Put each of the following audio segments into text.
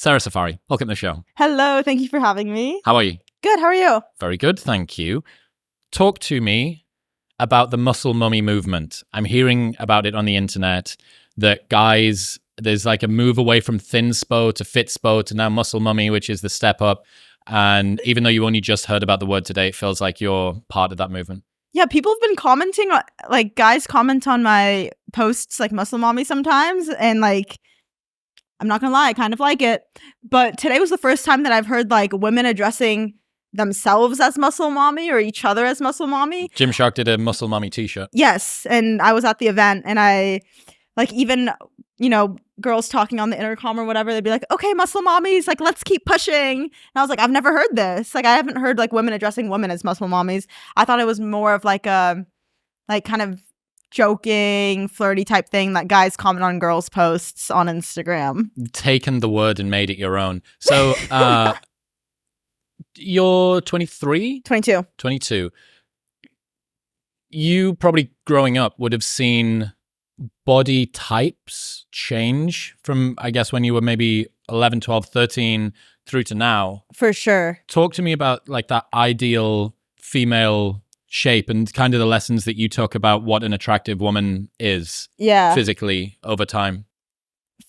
Sara Saffari, welcome to the show. Hello, thank you for having me. How are you? Good, how are you? Very good, thank you. Talk to me about the muscle mummy movement. I'm hearing about it on the internet that guys, there's like a move away from thin spo to fit spo to now muscle mummy, which is the step up. And even though you only just heard about the word today, it feels like you're part of that movement. Yeah, people have been commenting, like guys comment on my posts like muscle mommy sometimes. And like, I'm not gonna lie, I kind of like it. But today was the first time that I've heard like women addressing themselves as muscle mommy or each other as muscle mommy. Gymshark did a muscle mommy t-shirt. Yes, and I was at the event and I like even, you know, girls talking on the intercom or whatever, they'd be like, okay, muscle mommies, like let's keep pushing. And I was like, I've never heard this. Like I haven't heard like women addressing women as muscle mommies. I thought it was more of like a kind of joking, flirty type thing that guys comment on girls' posts on Instagram. Taken the word and made it your own. So you're 23? 22. 22. You probably growing up would have seen body types change from, I guess, when you were maybe 11, 12, 13 through to now. For sure. Talk to me about like that ideal female shape and kind of the lessons that you took about what an attractive woman is physically over time.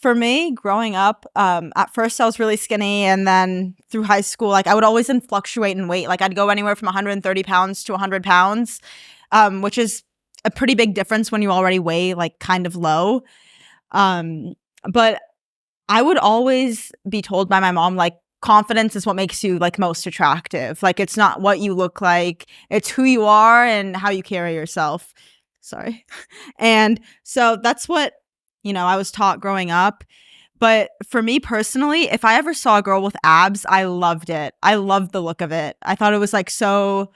For me, growing up, at first I was really skinny, and then through high school, like I would always fluctuate in weight. Like I'd go anywhere from 130 pounds to 100 pounds, which is a pretty big difference when you already weigh like kind of low. But I would always be told by my mom, like, confidence is what makes you like most attractive. Like it's not what you look like, it's who you are and how you carry yourself. Sorry. And so that's what, you know, I was taught growing up. But for me personally, if I ever saw a girl with abs, I loved it. I loved the look of it. I thought it was like so,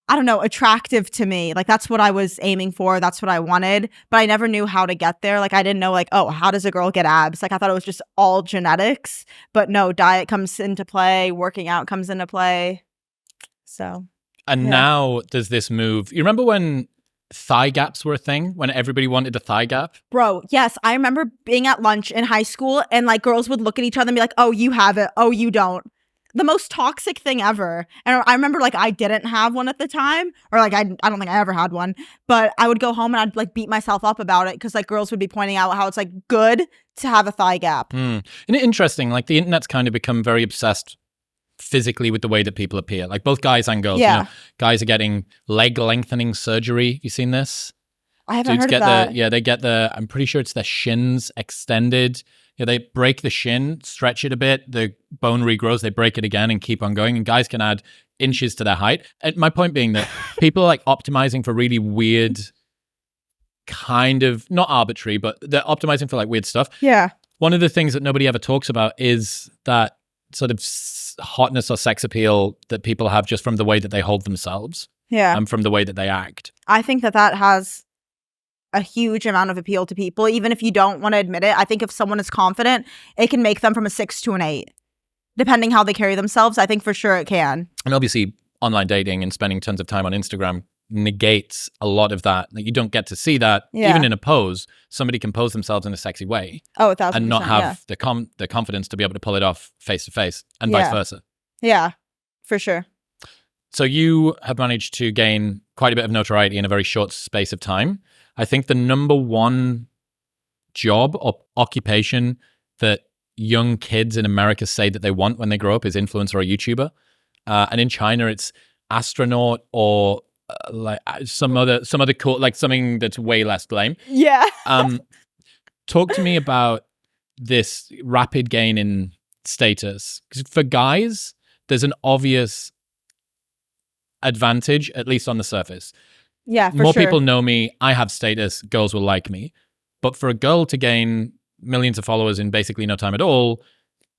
I don't know, attractive to me. Like that's what I was aiming for. That's what I wanted. But I never knew how to get there. Like I didn't know like, oh, how does a girl get abs? Like I thought it was just all genetics. But no, diet comes into play. Working out comes into play. So. And now there's this move. You remember when thigh gaps were a thing? When everybody wanted a thigh gap? Bro, yes. I remember being at lunch in high school and like girls would look at each other and be like, oh, you have it. Oh, you don't. The most toxic thing ever. And I remember like I didn't have one at the time, or like I don't think I ever had one, but I would go home and I'd like beat myself up about it because like girls would be pointing out how it's like good to have a thigh gap. And interesting, like the internet's kind of become very obsessed physically with the way that people appear, like both guys and girls. Yeah. You know, guys are getting leg lengthening surgery. You seen this? I haven't heard of that. They get I'm pretty sure it's their shins extended. Yeah, they break the shin, stretch it a bit, the bone regrows, they break it again and keep on going. And guys can add inches to their height. And my point being that people are like optimizing for really weird, kind of, not arbitrary, but they're optimizing for like weird stuff. Yeah. One of the things that nobody ever talks about is that sort of hotness or sex appeal that people have just from the way that they hold themselves. Yeah. And from the way that they act. I think that has a huge amount of appeal to people, even if you don't want to admit it. I think if someone is confident, it can make them from a 6 to an 8, depending how they carry themselves. I think for sure it can. And obviously, online dating and spending tons of time on Instagram negates a lot of that. Like, you don't get to see that. Even in a pose, somebody can pose themselves in a sexy way. Oh, 1,000%. And not have the confidence to be able to pull it off face to face, and vice versa. Yeah, for sure. So you have managed to gain quite a bit of notoriety in a very short space of time. I think the number one job or occupation that young kids in America say that they want when they grow up is influencer or YouTuber. And in China, it's astronaut or like some other cool, like something that's way less lame. Yeah. Talk to me about this rapid gain in status. 'Cause for guys, there's an obvious advantage, at least on the surface. Yeah, for More sure. people know me. I have status. Girls will like me. But for a girl to gain millions of followers in basically no time at all,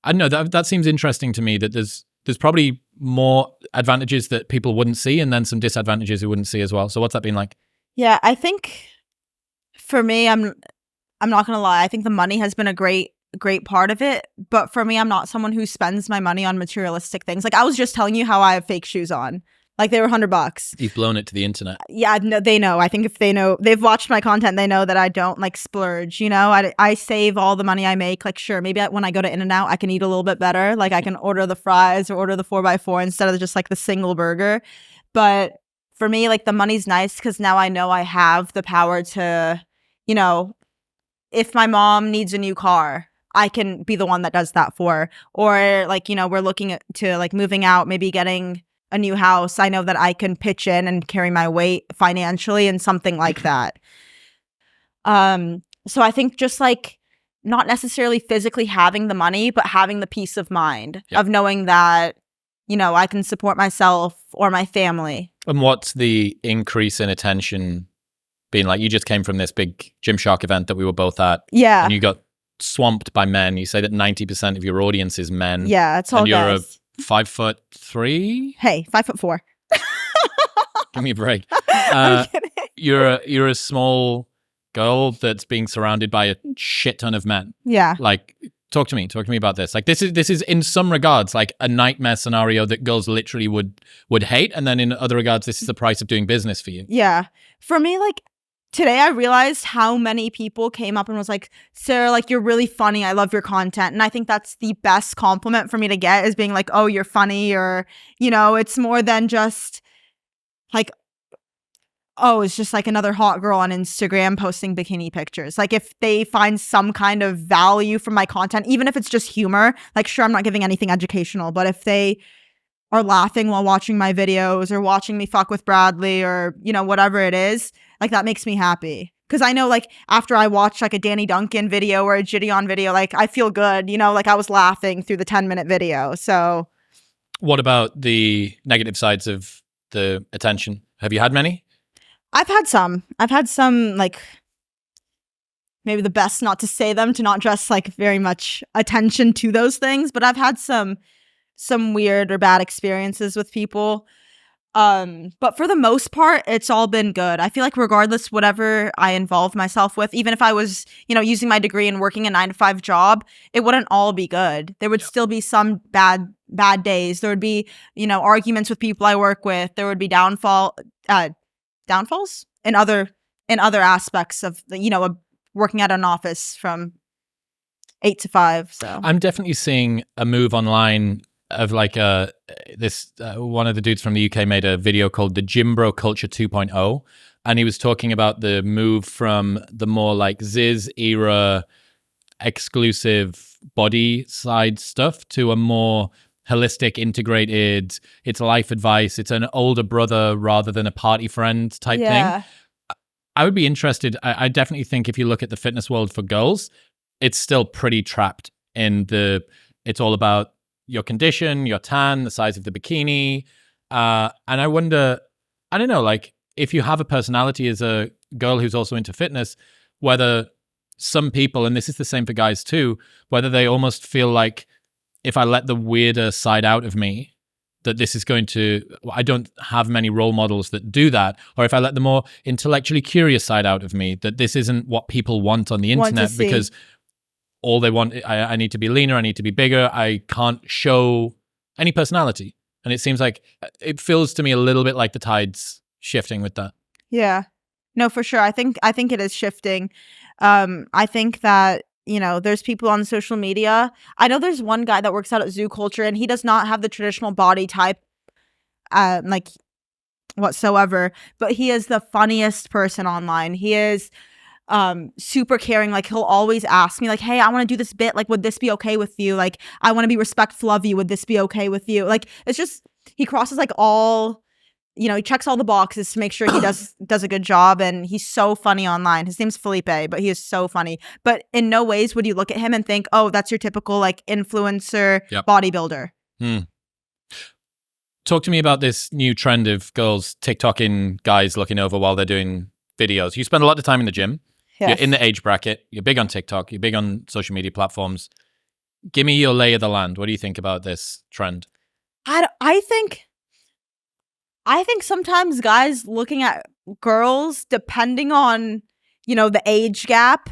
I don't know. That seems interesting to me. That there's probably more advantages that people wouldn't see, and then some disadvantages we wouldn't see as well. So what's that been like? Yeah, I think for me, I'm not gonna lie. I think the money has been a great part of it. But for me, I'm not someone who spends my money on materialistic things. Like I was just telling you how I have fake shoes on. Like they were $100. You've blown it to the internet. Yeah, no, they know. I think if they know, they've watched my content, they know that I don't like splurge, you know? I save all the money I make. Like, sure, maybe when I go to In-N-Out, I can eat a little bit better. Like I can order the fries or order the 4x4 instead of just like the single burger. But for me, like the money's nice because now I know I have the power to, you know, if my mom needs a new car, I can be the one that does that for her. Or like, you know, we're looking to like moving out, maybe getting a new house. I know that I can pitch in and carry my weight financially and something like that. So I think just like not necessarily physically having the money, but having the peace of mind of knowing that, you know, I can support myself or my family. And what's the increase in attention been like? You just came from this big Gymshark event that we were both at. Yeah. And you got swamped by men. You say that 90% of your audience is men. Yeah, it's all and you're guys. 5'3"? Hey, 5'4". Give me a break. I'm kidding. You're a small girl that's being surrounded by a shit ton of men. Yeah. Like, talk to me about this. Like, this is in some regards like a nightmare scenario that girls literally would hate, and then in other regards, this is the price of doing business for you. Yeah. For me, like today I realized how many people came up and was like, Sarah, like you're really funny. I love your content. And I think that's the best compliment for me to get is being like, oh, you're funny, or, you know, it's more than just like, oh, it's just like another hot girl on Instagram posting bikini pictures. Like if they find some kind of value from my content, even if it's just humor, like sure, I'm not giving anything educational, but if they are laughing while watching my videos or watching me fuck with Bradley or, you know, whatever it is, like that makes me happy. Because I know like after I watch like a Danny Duncan video or a Gideon video, like I feel good, you know, like I was laughing through the 10-minute video. So what about the negative sides of the attention? Have you had many? I've had some like maybe the best not to say them, to not just like very much attention to those things, but I've had some weird or bad experiences with people. But for the most part, it's all been good. I feel like regardless, whatever I involve myself with, even if I was, you know, using my degree and working a 9-to-5 job, it wouldn't all be good. There would still be some bad days. There would be, you know, arguments with people I work with. There would be downfalls in other aspects of, you know, working at an office from 8 to 5. So I'm definitely seeing a move online of like one of the dudes from the UK made a video called the Gym Bro Culture 2.0, and he was talking about the move from the more like Ziz era exclusive body side stuff to a more holistic, integrated, it's life advice, it's an older brother rather than a party friend type thing. I would be interested. I definitely think if you look at the fitness world for girls, it's still pretty trapped in it's all about your condition, your tan, the size of the bikini. And I wonder, I don't know, like if you have a personality as a girl who's also into fitness, whether some people, and this is the same for guys too, whether they almost feel like if I let the weirder side out of me, that this is going to, I don't have many role models that do that. Or if I let the more intellectually curious side out of me, that this isn't what people want on the internet because all they want, I need to be leaner, I need to be bigger, I can't show any personality. And it seems like, it feels to me a little bit like the tide's shifting with that. Yeah. No, for sure. I think it is shifting. I think that, you know, there's people on social media. I know there's one guy that works out at Zoo Culture and he does not have the traditional body type, like whatsoever, but he is the funniest person online. He is super caring. Like he'll always ask me like, hey, I want to do this bit, like would this be okay with you? Like I want to be respectful of you, would this be okay with you? Like it's just, he crosses like all, you know, he checks all the boxes to make sure he does a good job, and he's so funny online. His name's Felipe, but he is so funny. But in no ways would you look at him and think, oh, that's your typical like influencer bodybuilder. Talk to me about this new trend of girls TikToking guys looking over while they're doing videos. You spend a lot of time in the gym. Yes. You're in the age bracket. You're big on TikTok. You're big on social media platforms. Give me your lay of the land. What do you think about this trend? I think sometimes guys looking at girls, depending on, you know, the age gap,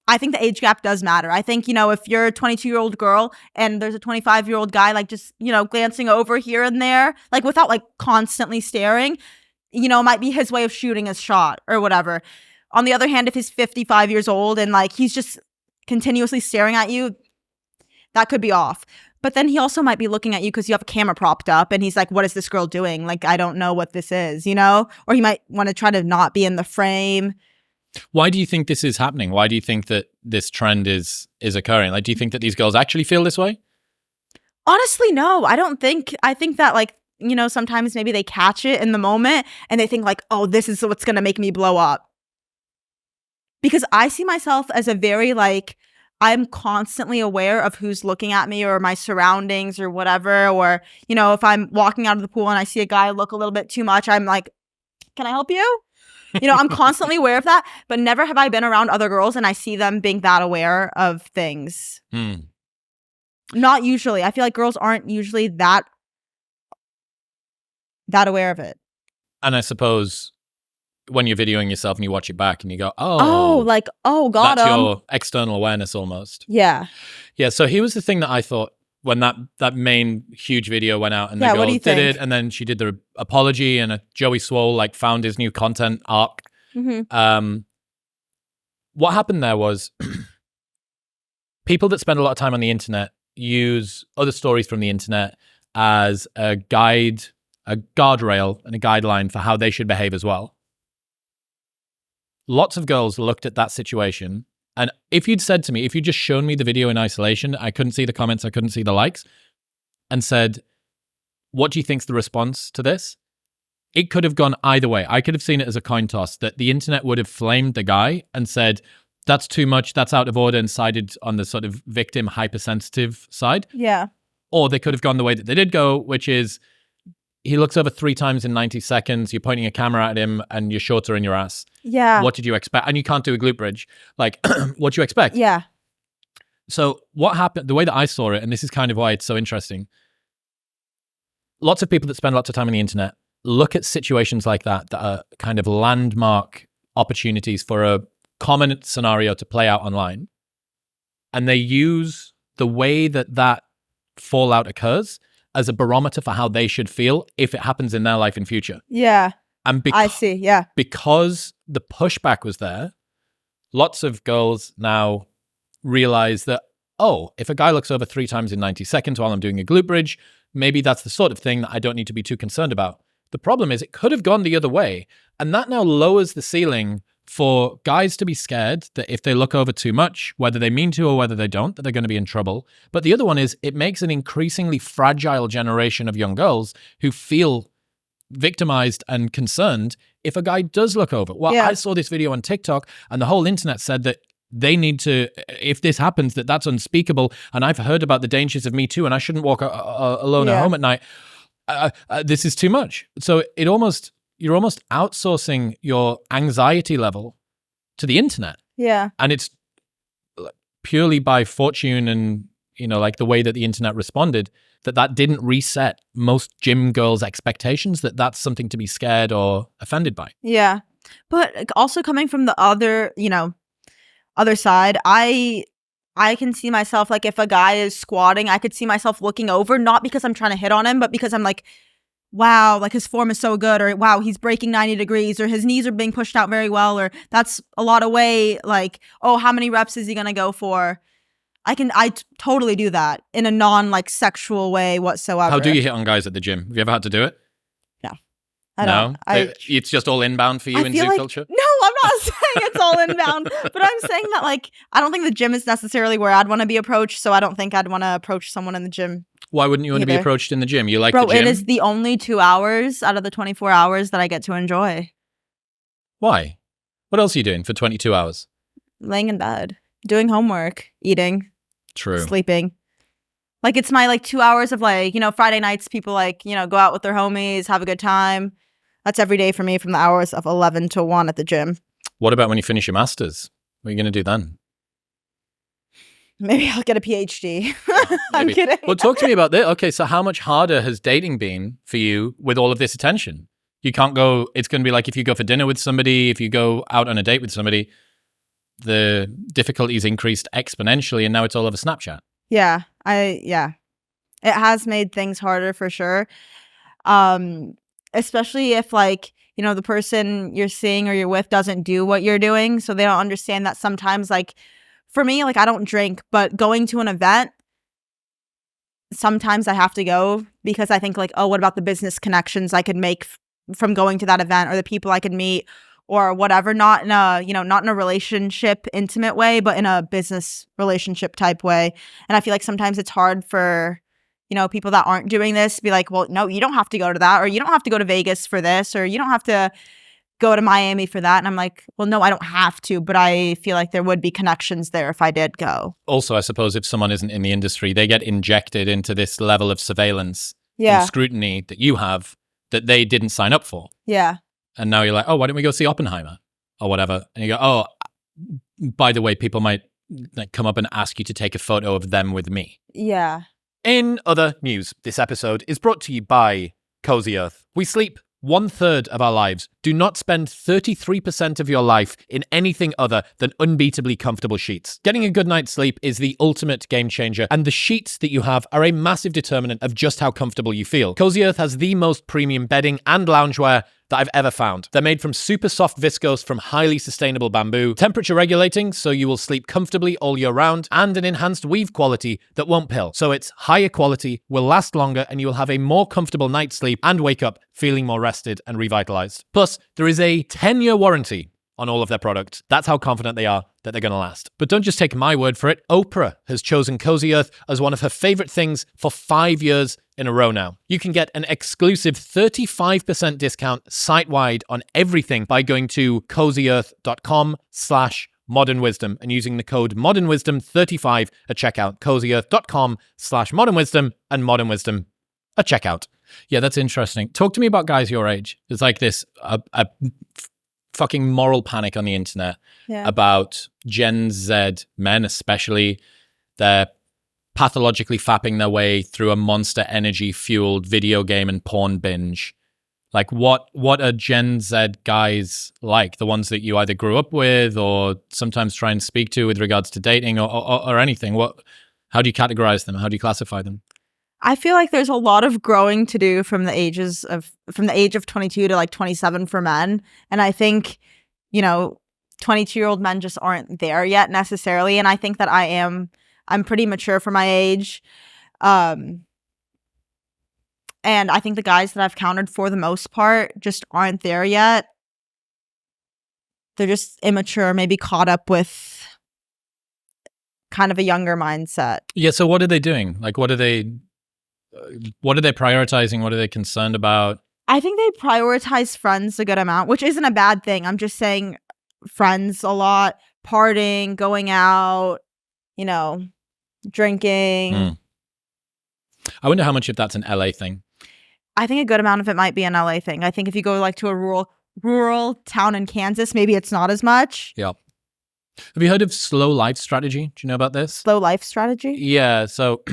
I think the age gap does matter. I think, if you're a 22-year-old girl and there's a 25-year-old guy, like just, glancing over here and there, like without like constantly staring, it might be his way of shooting his shot or whatever. On the other hand, if he's 55 years old and like he's just continuously staring at you, that could be off. But then he also might be looking at you because you have a camera propped up and he's like, what is this girl doing? Like, I don't know what this is, Or he might want to try to not be in the frame. Why do you think this is happening? Why do you think that this trend is occurring? Like, do you think that these girls actually feel this way? Honestly, no. I think that like, sometimes maybe they catch it in the moment and they think like, oh, this is what's going to make me blow up. Because I see myself as a very like, I'm constantly aware of who's looking at me or my surroundings or whatever. Or, if I'm walking out of the pool and I see a guy look a little bit too much, I'm like, can I help you? I'm constantly aware of that, but never have I been around other girls and I see them being that aware of things. Not usually. I feel like girls aren't usually that aware of it. And I suppose when you're videoing yourself and you watch it back and you go, got that's him. your external awareness almost. Yeah. Yeah. So here was the thing that I thought when that main huge video went out and the girl did it, and then she did the apology, and Joey Swole like found his new content arc. Mm-hmm. What happened there was people that spend a lot of time on the internet use other stories from the internet as a guide, a guardrail, and a guideline for how they should behave as well. Lots of girls looked at that situation, and if you'd said to me, if you'd just shown me the video in isolation, I couldn't see the comments, I couldn't see the likes, and said, what do you think's the response to this? It could have gone either way. I could have seen it as a coin toss, that the internet would have flamed the guy and said, that's too much, that's out of order, and sided on the sort of victim hypersensitive side. Yeah. Or they could have gone the way that they did go, which is he looks over 3 times in 90 seconds, you're pointing a camera at him and your shorts are in your ass. Yeah. What did you expect? And you can't do a glute bridge. Like, what do you expect? Yeah. So what happened, the way that I saw it, and this is kind of why it's so interesting, lots of people that spend lots of time on the internet look at situations like that are kind of landmark opportunities for a common scenario to play out online. And they use the way that fallout occurs as a barometer for how they should feel if it happens in their life in future. Yeah. And I see. Yeah. Because the pushback was there, lots of girls now realize that, oh, if a guy looks over 3 times in 90 seconds while I'm doing a glute bridge, maybe that's the sort of thing that I don't need to be too concerned about. The problem is it could have gone the other way. And that now lowers the ceiling for guys to be scared that if they look over too much, whether they mean to or whether they don't, that they're going to be in trouble. But the other one is it makes an increasingly fragile generation of young girls who feel victimized and concerned if a guy does look over. Well, yeah. I saw this video on TikTok and the whole internet said that they need to, if this happens, that's unspeakable. And I've heard about the dangers of Me Too and I shouldn't walk alone at home at night. This is too much. So you're almost outsourcing your anxiety level to the internet. Yeah. And it's purely by fortune and, like the way that the internet responded, that didn't reset most gym girls' expectations that that's something to be scared or offended by. Yeah. But also coming from the other, other side, I can see myself, like, if a guy is squatting, I could see myself looking over, not because I'm trying to hit on him, but because I'm like, wow, like his form is so good, or wow, he's breaking 90 degrees, or his knees are being pushed out very well, or that's a lot of weight, like, oh, how many reps is he going to go for? I totally do that in a non sexual way whatsoever. How do you hit on guys at the gym? Have you ever had to do it? No. I don't. It's just all inbound for you in Zoo culture? No, I'm not saying it's all inbound, but I'm saying that I don't think the gym is necessarily where I'd want to be approached, so I don't think I'd want to approach someone in the gym. Why wouldn't you want to be approached in the gym? You like the gym? It is the only 2 hours out of the 24 hours that I get to enjoy. Why? What else are you doing for 22 hours? Laying in bed, doing homework, eating. True. Sleeping. It's my 2 hours of Friday nights, people go out with their homies, have a good time. That's every day for me from the hours of 11 to 1 at the gym. What about when you finish your master's? What are you going to do then? Maybe I'll get a PhD. I'm kidding. Well, talk to me about this. Okay, so how much harder has dating been for you with all of this attention? You can't go, it's going to be like if you go for dinner with somebody, if you go out on a date with somebody, the difficulties increased exponentially, and now it's all over Snapchat. Yeah. It has made things harder for sure. Especially if like, you know, the person you're seeing or you're with doesn't do what you're doing. So they don't understand that sometimes, like, for me, like, I don't drink, but going to an event, sometimes I have to go because I think like, oh, what about the business connections I could make from going to that event, or the people I could meet or whatever, not in a, you know, not in a relationship intimate way, but in a business relationship type way. And I feel like sometimes it's hard for, you know, people that aren't doing this to be like, well, no, you don't have to go to that, or you don't have to go to Vegas for this, or you don't have to go to Miami for that. And I'm like, well, no, I don't have to, but I feel like there would be connections there if I did go. Also, I suppose if someone isn't in the industry, they get injected into this level of surveillance Yeah. and scrutiny that you have that they didn't sign up for. Yeah. And now you're like, oh, why don't we go see Oppenheimer or whatever? And you go, oh, by the way, people might like come up and ask you to take a photo of them with me. Yeah. In other news, this episode is brought to you by Cozy Earth. We sleep 1/3 of our lives. Do not spend 33% of your life in anything other than unbeatably comfortable sheets. Getting a good night's sleep is the ultimate game changer, and the sheets that you have are a massive determinant of just how comfortable you feel. Cozy Earth has the most premium bedding and loungewear that I've ever found. They're made from super soft viscose from highly sustainable bamboo, temperature regulating so you will sleep comfortably all year round, and an enhanced weave quality that won't pill. So it's higher quality, will last longer, and you will have a more comfortable night's sleep and wake up feeling more rested and revitalized. Plus, there is a 10-year warranty on all of their products. That's how confident they are that they're going to last. But don't just take my word for it. Oprah has chosen Cozy Earth as one of her favorite things for 5 years in a row now. You can get an exclusive 35% discount site-wide on everything by going to cozyearth.com/modernwisdom and using the code modernwisdom35 at checkout. cozyearth.com/modernwisdom and modernwisdom at checkout. Yeah, that's interesting. Talk to me about guys your age. There's like this fucking moral panic on the internet about Gen Z men, especially. They're pathologically fapping their way through a Monster Energy fueled video game and porn binge. Like, what are Gen Z guys like? The ones that you either grew up with or sometimes try and speak to with regards to dating or anything. How do you categorize them? How do you classify them? I feel like there's a lot of growing to do from the age of 22 to like 27 for men. And I think, you know, 22-year-old men just aren't there yet necessarily. And I think that I'm pretty mature for my age. And I think the guys that I've countered for the most part just aren't there yet. They're just immature, maybe caught up with kind of a younger mindset. Yeah. So what are they doing? Like, what are they prioritizing? What are they concerned about? I think they prioritize friends a good amount, which isn't a bad thing. I'm just saying friends a lot, partying, going out, you know, drinking. I wonder how much of that's an LA thing. I think a good amount of it might be an LA thing. I think if you go like to a rural town in Kansas, maybe it's not as much. Yeah. Have you heard of slow life strategy? Do you know about this? Slow life strategy? Yeah. So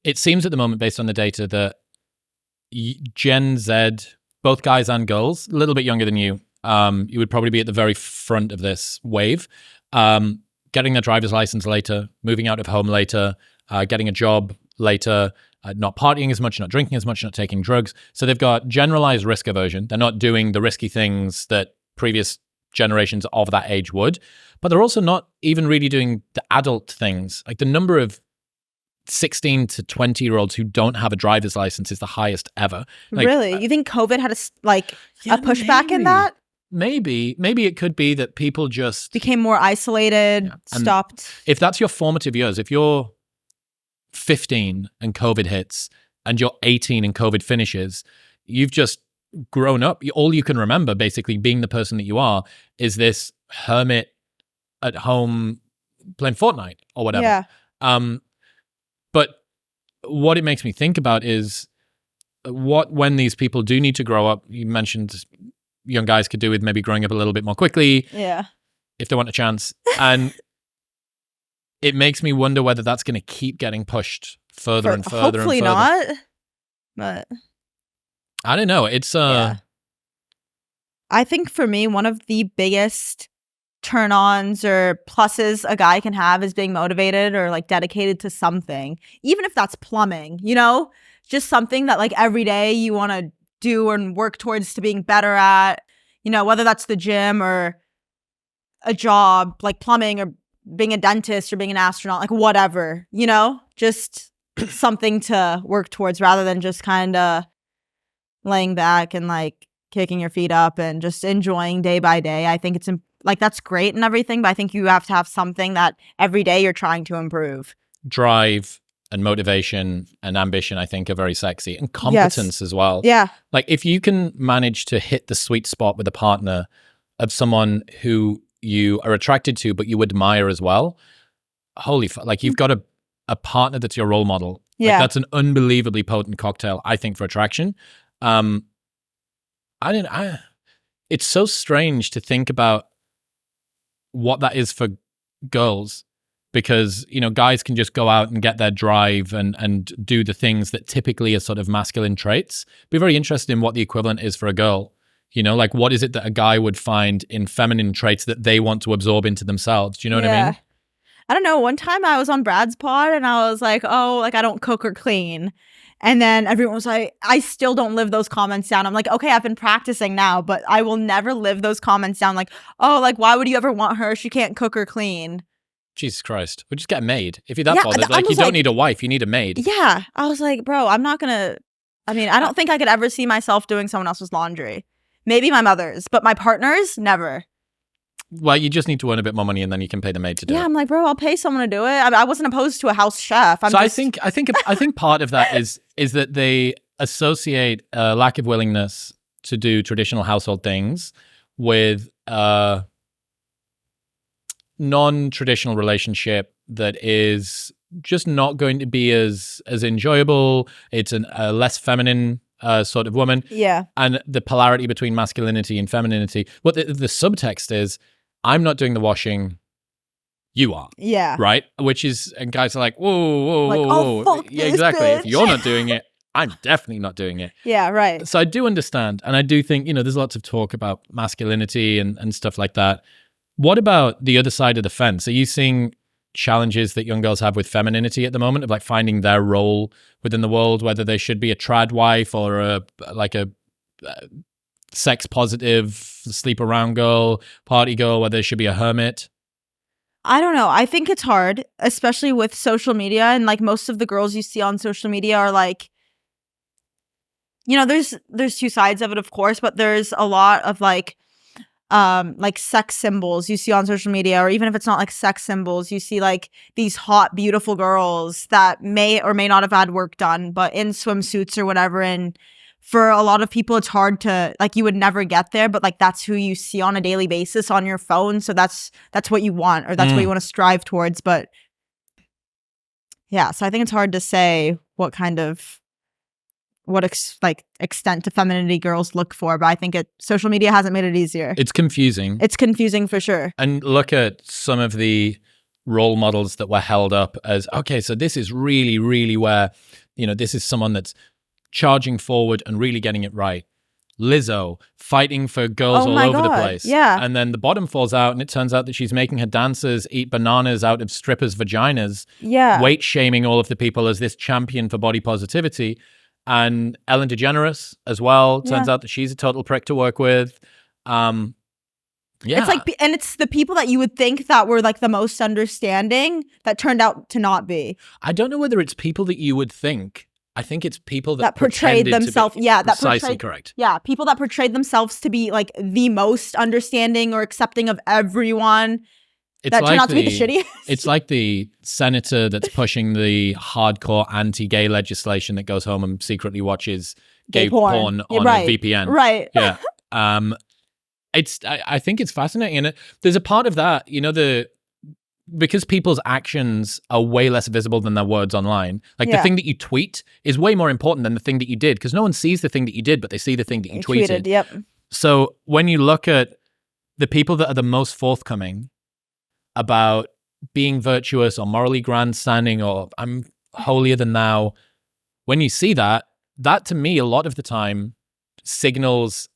it seems at the moment, based on the data, that Gen Z, both guys and girls, a little bit younger than you would probably be at the very front of this wave, getting their driver's license later, moving out of home later, getting a job later, not partying as much, not drinking as much, not taking drugs. So they've got generalized risk aversion. They're not doing the risky things that previous generations of that age would, but they're also not even really doing the adult things. Like the number of 16 to 20-year-olds who don't have a driver's license is the highest ever. Like, really? You think COVID had a pushback in that? Maybe it could be that people just became more isolated, stopped. If that's your formative years, if you're 15 and COVID hits and you're 18 and COVID finishes, you've just grown up. All you can remember, basically, being the person that you are, is this hermit at home playing Fortnite or whatever. Yeah. But what it makes me think about is when these people do need to grow up. You mentioned young guys could do with maybe growing up a little bit more quickly. Yeah. If they want a chance. And it makes me wonder whether that's going to keep getting pushed further and further. Hopefully and further. not. But I don't know. It's I think for me, one of the biggest turn-ons or pluses a guy can have is being motivated or like dedicated to something, even if that's plumbing, you know, just something that like every day you want to do and work towards to being better at, you know, whether that's the gym or a job like plumbing or being a dentist or being an astronaut, like whatever, you know, just something to work towards rather than just kind of laying back and like kicking your feet up and just enjoying day by day. I think it's like that's great and everything, but I think you have to have something that every day you're trying to improve. Drive and motivation and ambition, I think, are very sexy, and competence as well. Yeah. Like if you can manage to hit the sweet spot with a partner of someone who you are attracted to, but you admire as well, like you've got a partner that's your role model. Yeah. Like that's an unbelievably potent cocktail, I think, for attraction. It's so strange to think about what that is for girls, because, you know, guys can just go out and get their drive and do the things that typically are sort of masculine traits. Be very interested in what the equivalent is for a girl. You know, like what is it that a guy would find in feminine traits that they want to absorb into themselves? Do you know what I mean? I don't know. One time I was on Brad's pod and I was like, oh, like I don't cook or clean. And then everyone was like, I still don't live those comments down. I'm like, okay, I've been practicing now, but I will never live those comments down. Like, oh, like, why would you ever want her? She can't cook or clean. Jesus Christ. We'll just get a maid. If you're that bothered, like you don't need a wife, you need a maid. Yeah. I was like, bro, I'm not going to, I mean, I don't think I could ever see myself doing someone else's laundry. Maybe my mother's, but my partner's, never. Well, you just need to earn a bit more money and then you can pay the maid to do it. Yeah, I'm like, bro, I'll pay someone to do it. I wasn't opposed to a house chef. I think part of that is that they associate a lack of willingness to do traditional household things with a non-traditional relationship that is just not going to be as enjoyable. It's a less feminine sort of woman. Yeah. And the polarity between masculinity and femininity. What the subtext is, I'm not doing the washing, you are. Yeah. Right? Which is, and guys are like, whoa, like, whoa. Fuck yeah, this exactly. bitch. If you're not doing it, I'm definitely not doing it. Yeah, right. So I do understand. And I do think, you know, there's lots of talk about masculinity and stuff like that. What about the other side of the fence? Are you seeing challenges that young girls have with femininity at the moment, of like finding their role within the world, whether they should be a trad wife or a sex positive, sleep around girl, party girl, whether they should be a hermit? I don't know. I think it's hard, especially with social media, and like most of the girls you see on social media are like, you know, there's two sides of it, of course, but there's a lot of like sex symbols you see on social media, or even if it's not like sex symbols, you see like these hot, beautiful girls that may or may not have had work done, but in swimsuits or whatever. And for a lot of people, it's hard to, like, you would never get there, but like that's who you see on a daily basis on your phone. So that's what you want, or that's what you want to strive towards. But yeah, so I think it's hard to say what kind of extent to femininity girls look for, but I think social media hasn't made it easier. It's confusing. It's confusing for sure. And look at some of the role models that were held up as, okay, so this is really, really where, you know, this is someone that's charging forward and really getting it right. Lizzo fighting for girls all over the place. Yeah. And then the bottom falls out and it turns out that she's making her dancers eat bananas out of strippers' vaginas. Yeah. Weight shaming all of the people as this champion for body positivity. And Ellen DeGeneres as well. Turns out that she's a total prick to work with. Yeah. It's like, and it's the people that you would think that were like the most understanding that turned out to not be. I don't know whether it's people that you would think. I think it's people that portrayed themselves. Yeah, that precisely correct. Yeah, people that portrayed themselves to be like the most understanding or accepting of everyone. That turned out to be the shittiest. It's like the senator that's pushing the hardcore anti-gay legislation that goes home and secretly watches gay porn on a VPN. Right. Yeah. I think it's fascinating, and there's a part of that, you know, because people's actions are way less visible than their words online. Like the thing that you tweet is way more important than the thing that you did, because no one sees the thing that you did, but they see the thing that you tweeted. Yep. So when you look at the people that are the most forthcoming about being virtuous or morally grandstanding or I'm holier than thou, when you see that to me a lot of the time signals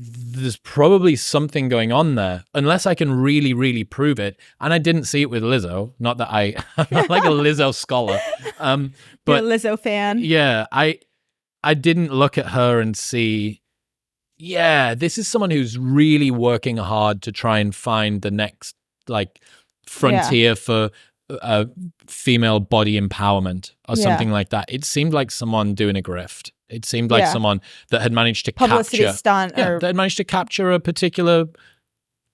there's probably something going on there, unless I can really, really prove it. And I didn't see it with Lizzo. Not that I'm not like a Lizzo scholar. But You're a Lizzo fan. yeah, I didn't look at her and see, yeah, this is someone who's really working hard to try and find the next like frontier for female body empowerment or something like that. It seemed like someone doing a grift. It seemed like someone that had managed to publicity stunt, that had managed to capture a particular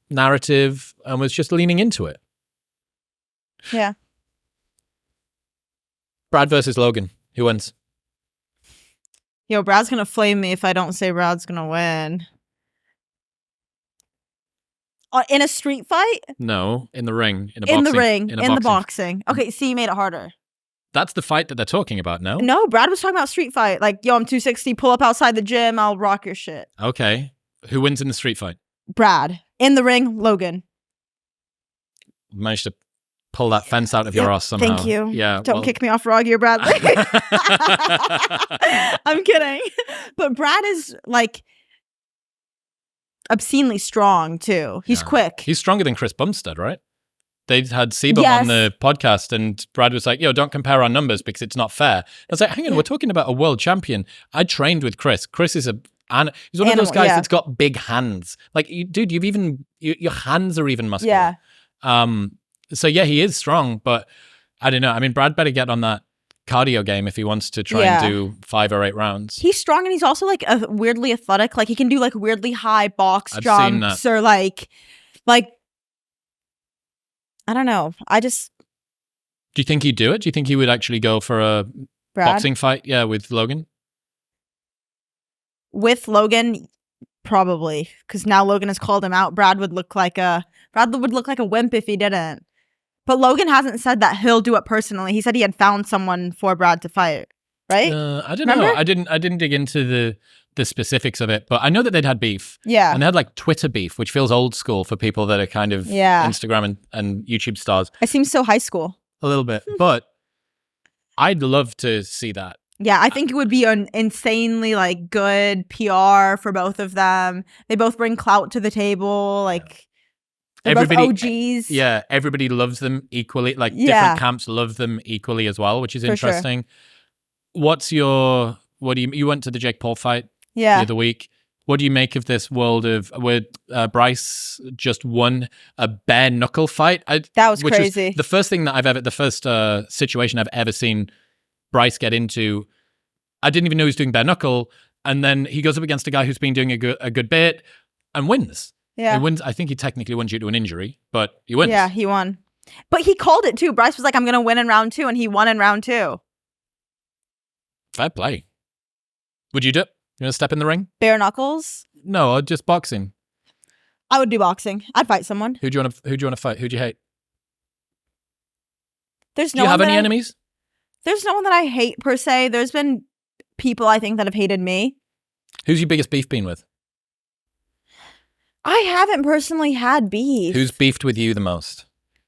narrative and was just leaning into it. Yeah. Brad versus Logan. Who wins? Yo, Brad's gonna flame me if I don't say Brad's gonna win. In a street fight? No, in the ring. In the boxing. Okay, so you made it harder. That's the fight that they're talking about, no? No, Brad was talking about street fight. Like, yo, I'm 260, pull up outside the gym, I'll rock your shit. Okay. Who wins in the street fight? Brad. In the ring, Logan. Managed to pull that fence out of your ass somehow. Thank you. Yeah. Don't kick me off raw gear, Bradley. I'm kidding. But Brad is like obscenely strong too. He's quick. He's stronger than Chris Bumstead, right? They had Seabum on the podcast and Brad was like, yo, don't compare our numbers because it's not fair. I was like, hang on, we're talking about a world champion. I trained with Chris. Chris is he's one of those guys that's got big hands. Like, dude, your hands are even muscular. Yeah. So yeah, he is strong, but I don't know. I mean, Brad better get on that cardio game if he wants to try and do 5 or 8 rounds. He's strong and he's also like weirdly athletic. Like he can do like weirdly high box jumps or like I don't know. Do you think he'd do it? Do you think he would actually go for a boxing fight? Yeah, with Logan? With Logan, probably. Because now Logan has called him out. Brad would look like a wimp if he didn't. But Logan hasn't said that he'll do it personally. He said he had found someone for Brad to fight. Right? I don't know. I didn't dig into the specifics of it, but I know that they'd had beef. Yeah. And they had like Twitter beef, which feels old school for people that are kind of Instagram and YouTube stars. It seems so high school. A little bit. But I'd love to see that. Yeah, I think it would be an insanely like good PR for both of them. They both bring clout to the table. Like they're both OGs. Yeah, everybody loves them equally. Like different camps love them equally as well, which is interesting. Sure. You went to the Jake Paul fight the other week. What do you make of this world of where Bryce just won a bare knuckle fight? That was crazy. Was the first situation I've ever seen Bryce get into. I didn't even know he was doing bare knuckle, and then he goes up against a guy who's been doing a good bit and wins. Yeah, he wins. I think he technically won due to an injury, but he wins. Yeah, he won. But he called it too. Bryce was like, "I'm going to win in round 2," and he won in round 2. Fair play. Would you do it? You want to step in the ring? Bare knuckles? No, just boxing. I would do boxing. I'd fight someone. Who do you want to fight? Who do you hate? Do you have any enemies? There's no one that I hate per se. There's been people I think that have hated me. Who's your biggest beef been with? I haven't personally had beef. Who's beefed with you the most?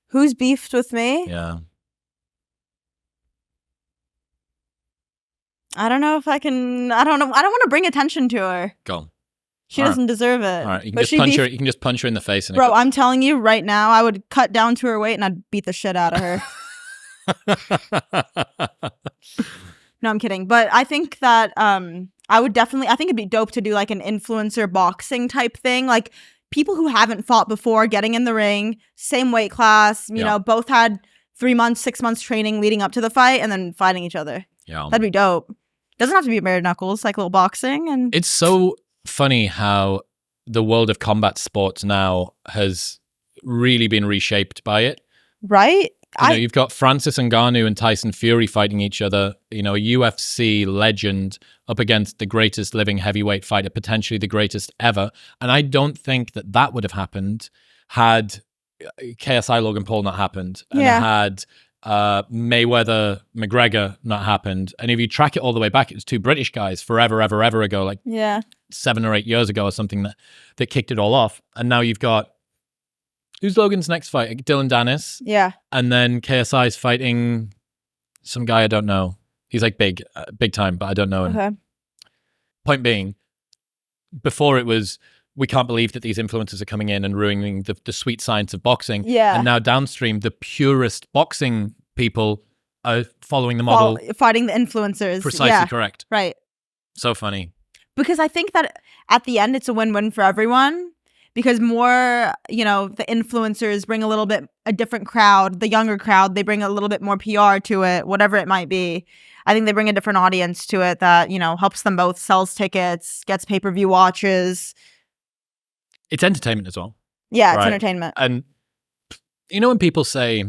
Who's beefed with me? Yeah. I don't know if I can. I don't know. I don't want to bring attention to her. Go on. She doesn't deserve it. All right, you can just punch her in the face. Bro, I'm telling you right now, I would cut down to her weight and I'd beat the shit out of her. No, I'm kidding. But I think that I think it'd be dope to do like an influencer boxing type thing. Like people who haven't fought before, getting in the ring, same weight class, you know, both had 3 months, 6 months training leading up to the fight and then fighting each other. Yeah. That'd be dope. Doesn't have to be bare knuckles, like little boxing. And it's so funny how the world of combat sports now has really been reshaped by it. Right? You've got Francis Ngannou and Tyson Fury fighting each other, a UFC legend up against the greatest living heavyweight fighter, potentially the greatest ever. And I don't think that would have happened had KSI Logan Paul not happened and had Mayweather McGregor not happened. And if you track it all the way back, it was 2 British guys forever ago, like 7 or 8 years ago or something that kicked it all off. And now you've got, who's Logan's next fight? Dylan Dennis. Yeah. And then KSI's fighting some guy I don't know. He's like big time, but I don't know him. Okay. Point being, before it was we can't believe that these influencers are coming in and ruining the sweet science of boxing. Yeah. And now downstream, the purest boxing people are following the model. Fighting the influencers. Precisely correct. Right. So funny. Because I think that at the end, it's a win-win for everyone. Because more, you know, the influencers bring a different crowd, the younger crowd, they bring a little bit more PR to it, whatever it might be. I think they bring a different audience to it that, you know, helps them both, sells tickets, gets pay-per-view watches. It's entertainment as well. Yeah, it's right? entertainment. And, you know, when people say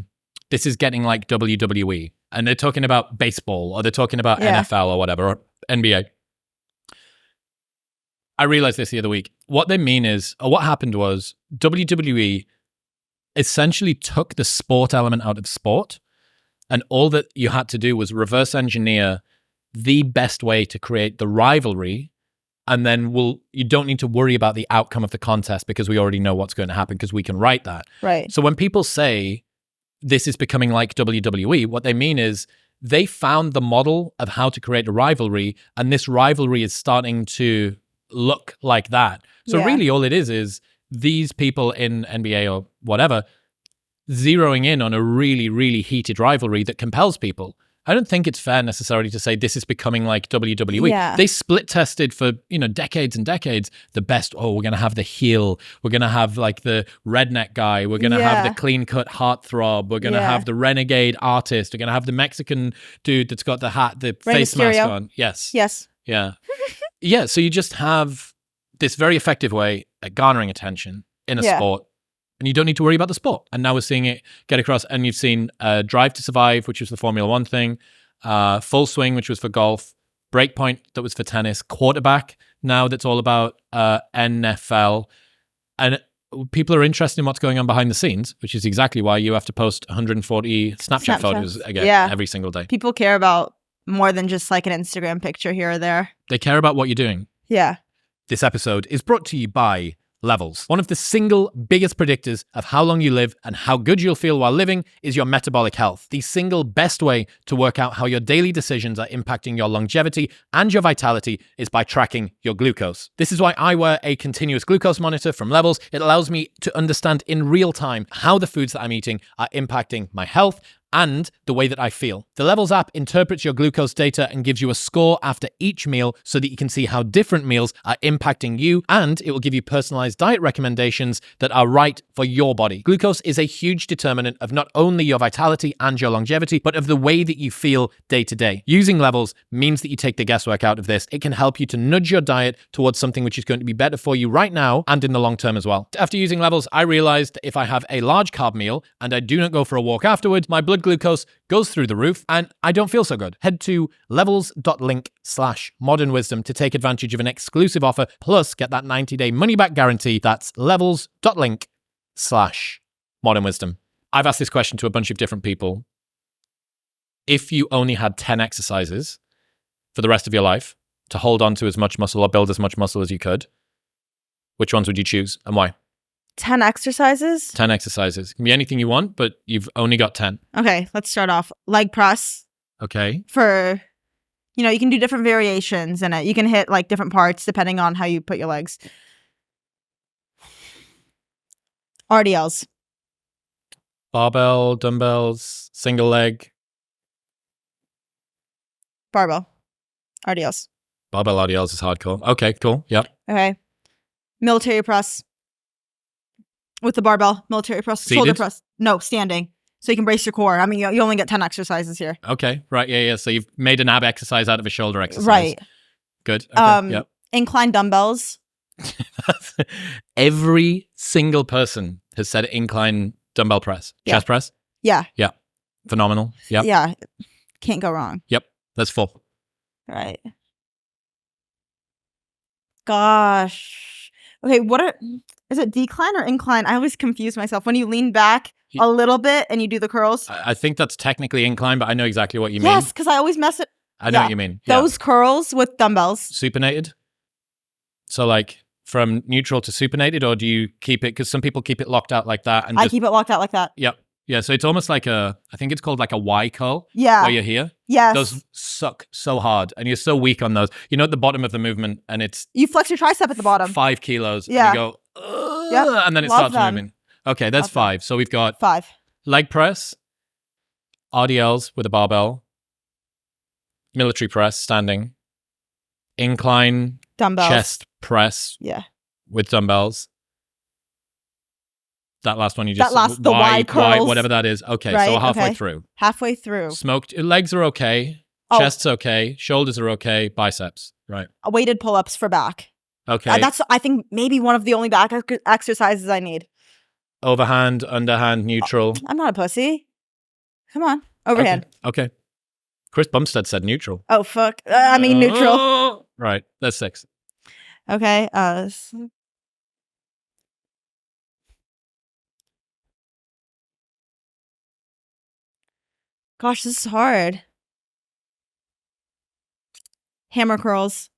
this is getting like WWE and they're talking about baseball or they're talking about NFL or whatever, or NBA. I realized this the other week. What they mean is, or what happened was, WWE essentially took the sport element out of sport, and all that you had to do was reverse engineer the best way to create the rivalry, and then you don't need to worry about the outcome of the contest because we already know what's going to happen because we can write that. Right. So when people say this is becoming like WWE, what they mean is they found the model of how to create a rivalry, and this rivalry is starting to look like that. So really all it is these people in NBA or whatever zeroing in on a really, really heated rivalry that compels people. I don't think it's fair necessarily to say this is becoming like WWE. Yeah. They split tested for, you know, decades and decades. The best, we're going to have the heel. We're going to have like the redneck guy. We're going to have the clean cut heartthrob. We're going to have the renegade artist. We're going to have the Mexican dude that's got the hat, the Rey face Mysterio. mask on. Yes. Yeah. Yeah. So you just have this very effective way at garnering attention in a sport. And you don't need to worry about the sport. And now we're seeing it get across. And you've seen Drive to Survive, which was the Formula One thing, Full Swing, which was for golf, Breakpoint, that was for tennis, Quarterback, now that's all about NFL. And people are interested in what's going on behind the scenes, which is exactly why you have to post 140 Snapchat photos again every single day. People care about more than just like an Instagram picture here or there. They care about what you're doing. Yeah. This episode is brought to you by Levels. One of the single biggest predictors of how long you live and how good you'll feel while living is your metabolic health. The single best way to work out how your daily decisions are impacting your longevity and your vitality is by tracking your glucose. This is why I wear a continuous glucose monitor from Levels. It allows me to understand in real time how the foods that I'm eating are impacting my health and the way that I feel. The Levels app interprets your glucose data and gives you a score after each meal so that you can see how different meals are impacting you, and it will give you personalized diet recommendations that are right for your body. Glucose is a huge determinant of not only your vitality and your longevity, but of the way that you feel day to day. Using Levels means that you take the guesswork out of this. It can help you to nudge your diet towards something which is going to be better for you right now and in the long term as well. After using Levels, I realized that if I have a large carb meal and I do not go for a walk afterwards, my blood glucose goes through the roof and I don't feel so good. Head to levels.link/modernwisdom to take advantage of an exclusive offer, plus get that 90-day money-back guarantee. That's levels.link/modernwisdom. I've asked this question to a bunch of different people. If you only had 10 exercises for the rest of your life to hold on to as much muscle or build as much muscle as you could, which ones would you choose and why? 10 exercises? 10 exercises. It can be anything you want, but you've only got 10. Okay, let's start off. Leg press. Okay. For, you know, you can do different variations in it. You can hit like different parts depending on how you put your legs. RDLs. Barbell, dumbbells, single leg. Barbell. RDLs. Barbell RDLs is hardcore. Okay, cool. Yep. Okay. Military press. With the barbell, military press, Seated? shoulder press. No, standing. So you can brace your core. I mean, you only get 10 exercises here. Okay, right. Yeah. So you've made an ab exercise out of a shoulder exercise. Right. Good. Okay. Yep. Incline dumbbells. Every single person has said incline dumbbell press. Yeah. Chest press? Yeah. Yeah. Phenomenal. Yep. Yeah. Can't go wrong. Yep. That's full. Right. Gosh. Okay, is it decline or incline? I always confuse myself. When you lean back a little bit and you do the curls. I think that's technically incline, but I know exactly what you mean. Yes, because I always mess it. I know what you mean. Yeah. Those curls with dumbbells. Supinated? So like from neutral to supinated, or do you keep it? Because some people keep it locked out like that. And I keep it locked out like that. Yep. Yeah. So it's almost like I think it's called like a Y curl. Yeah. Where you're here. Yes. Those suck so hard, and you're so weak on those. You know, at the bottom of the movement, and it's You flex your tricep at the bottom. 5 kilos. Yeah. And you go, ugh, Yep. and then it Love starts them. moving. Okay, that's Love them. 5. So we've got 5. leg press, RDLs with a barbell, military press, standing, incline Dumbbells. chest press Yeah. with dumbbells. That last one you just That last, the Y curls. whatever that is. Okay, Right, so halfway okay. through. Halfway through. Smoked legs are okay. Oh. Chest's okay. Shoulders are okay. Biceps, right? Weighted pull-ups for back. Okay. That's, I think, maybe one of the only back exercises I need. Overhand, underhand, neutral. I'm not a pussy. Come on. Overhand. Okay. Chris Bumstead said neutral. Oh, fuck. I mean, neutral. Right. That's 6. Okay. Gosh, this is hard. Hammer curls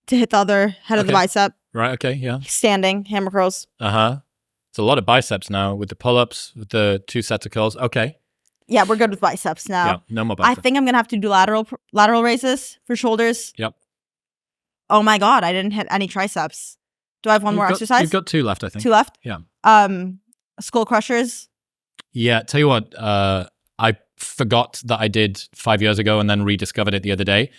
to hit the other head of the bicep. Right. Okay. Yeah. Standing hammer curls. It's a lot of biceps now with the pull-ups, with the 2 sets of curls. Okay. Yeah, we're good with biceps now. Yeah. No more biceps. I think I'm gonna have to do lateral raises for shoulders. Yep. Oh my god, I didn't hit any triceps. Do I have one more exercise? You've got 2 left, I think. 2 left? Yeah. Skull crushers. Yeah. Tell you what, I forgot that I did 5 years ago and then rediscovered it the other day.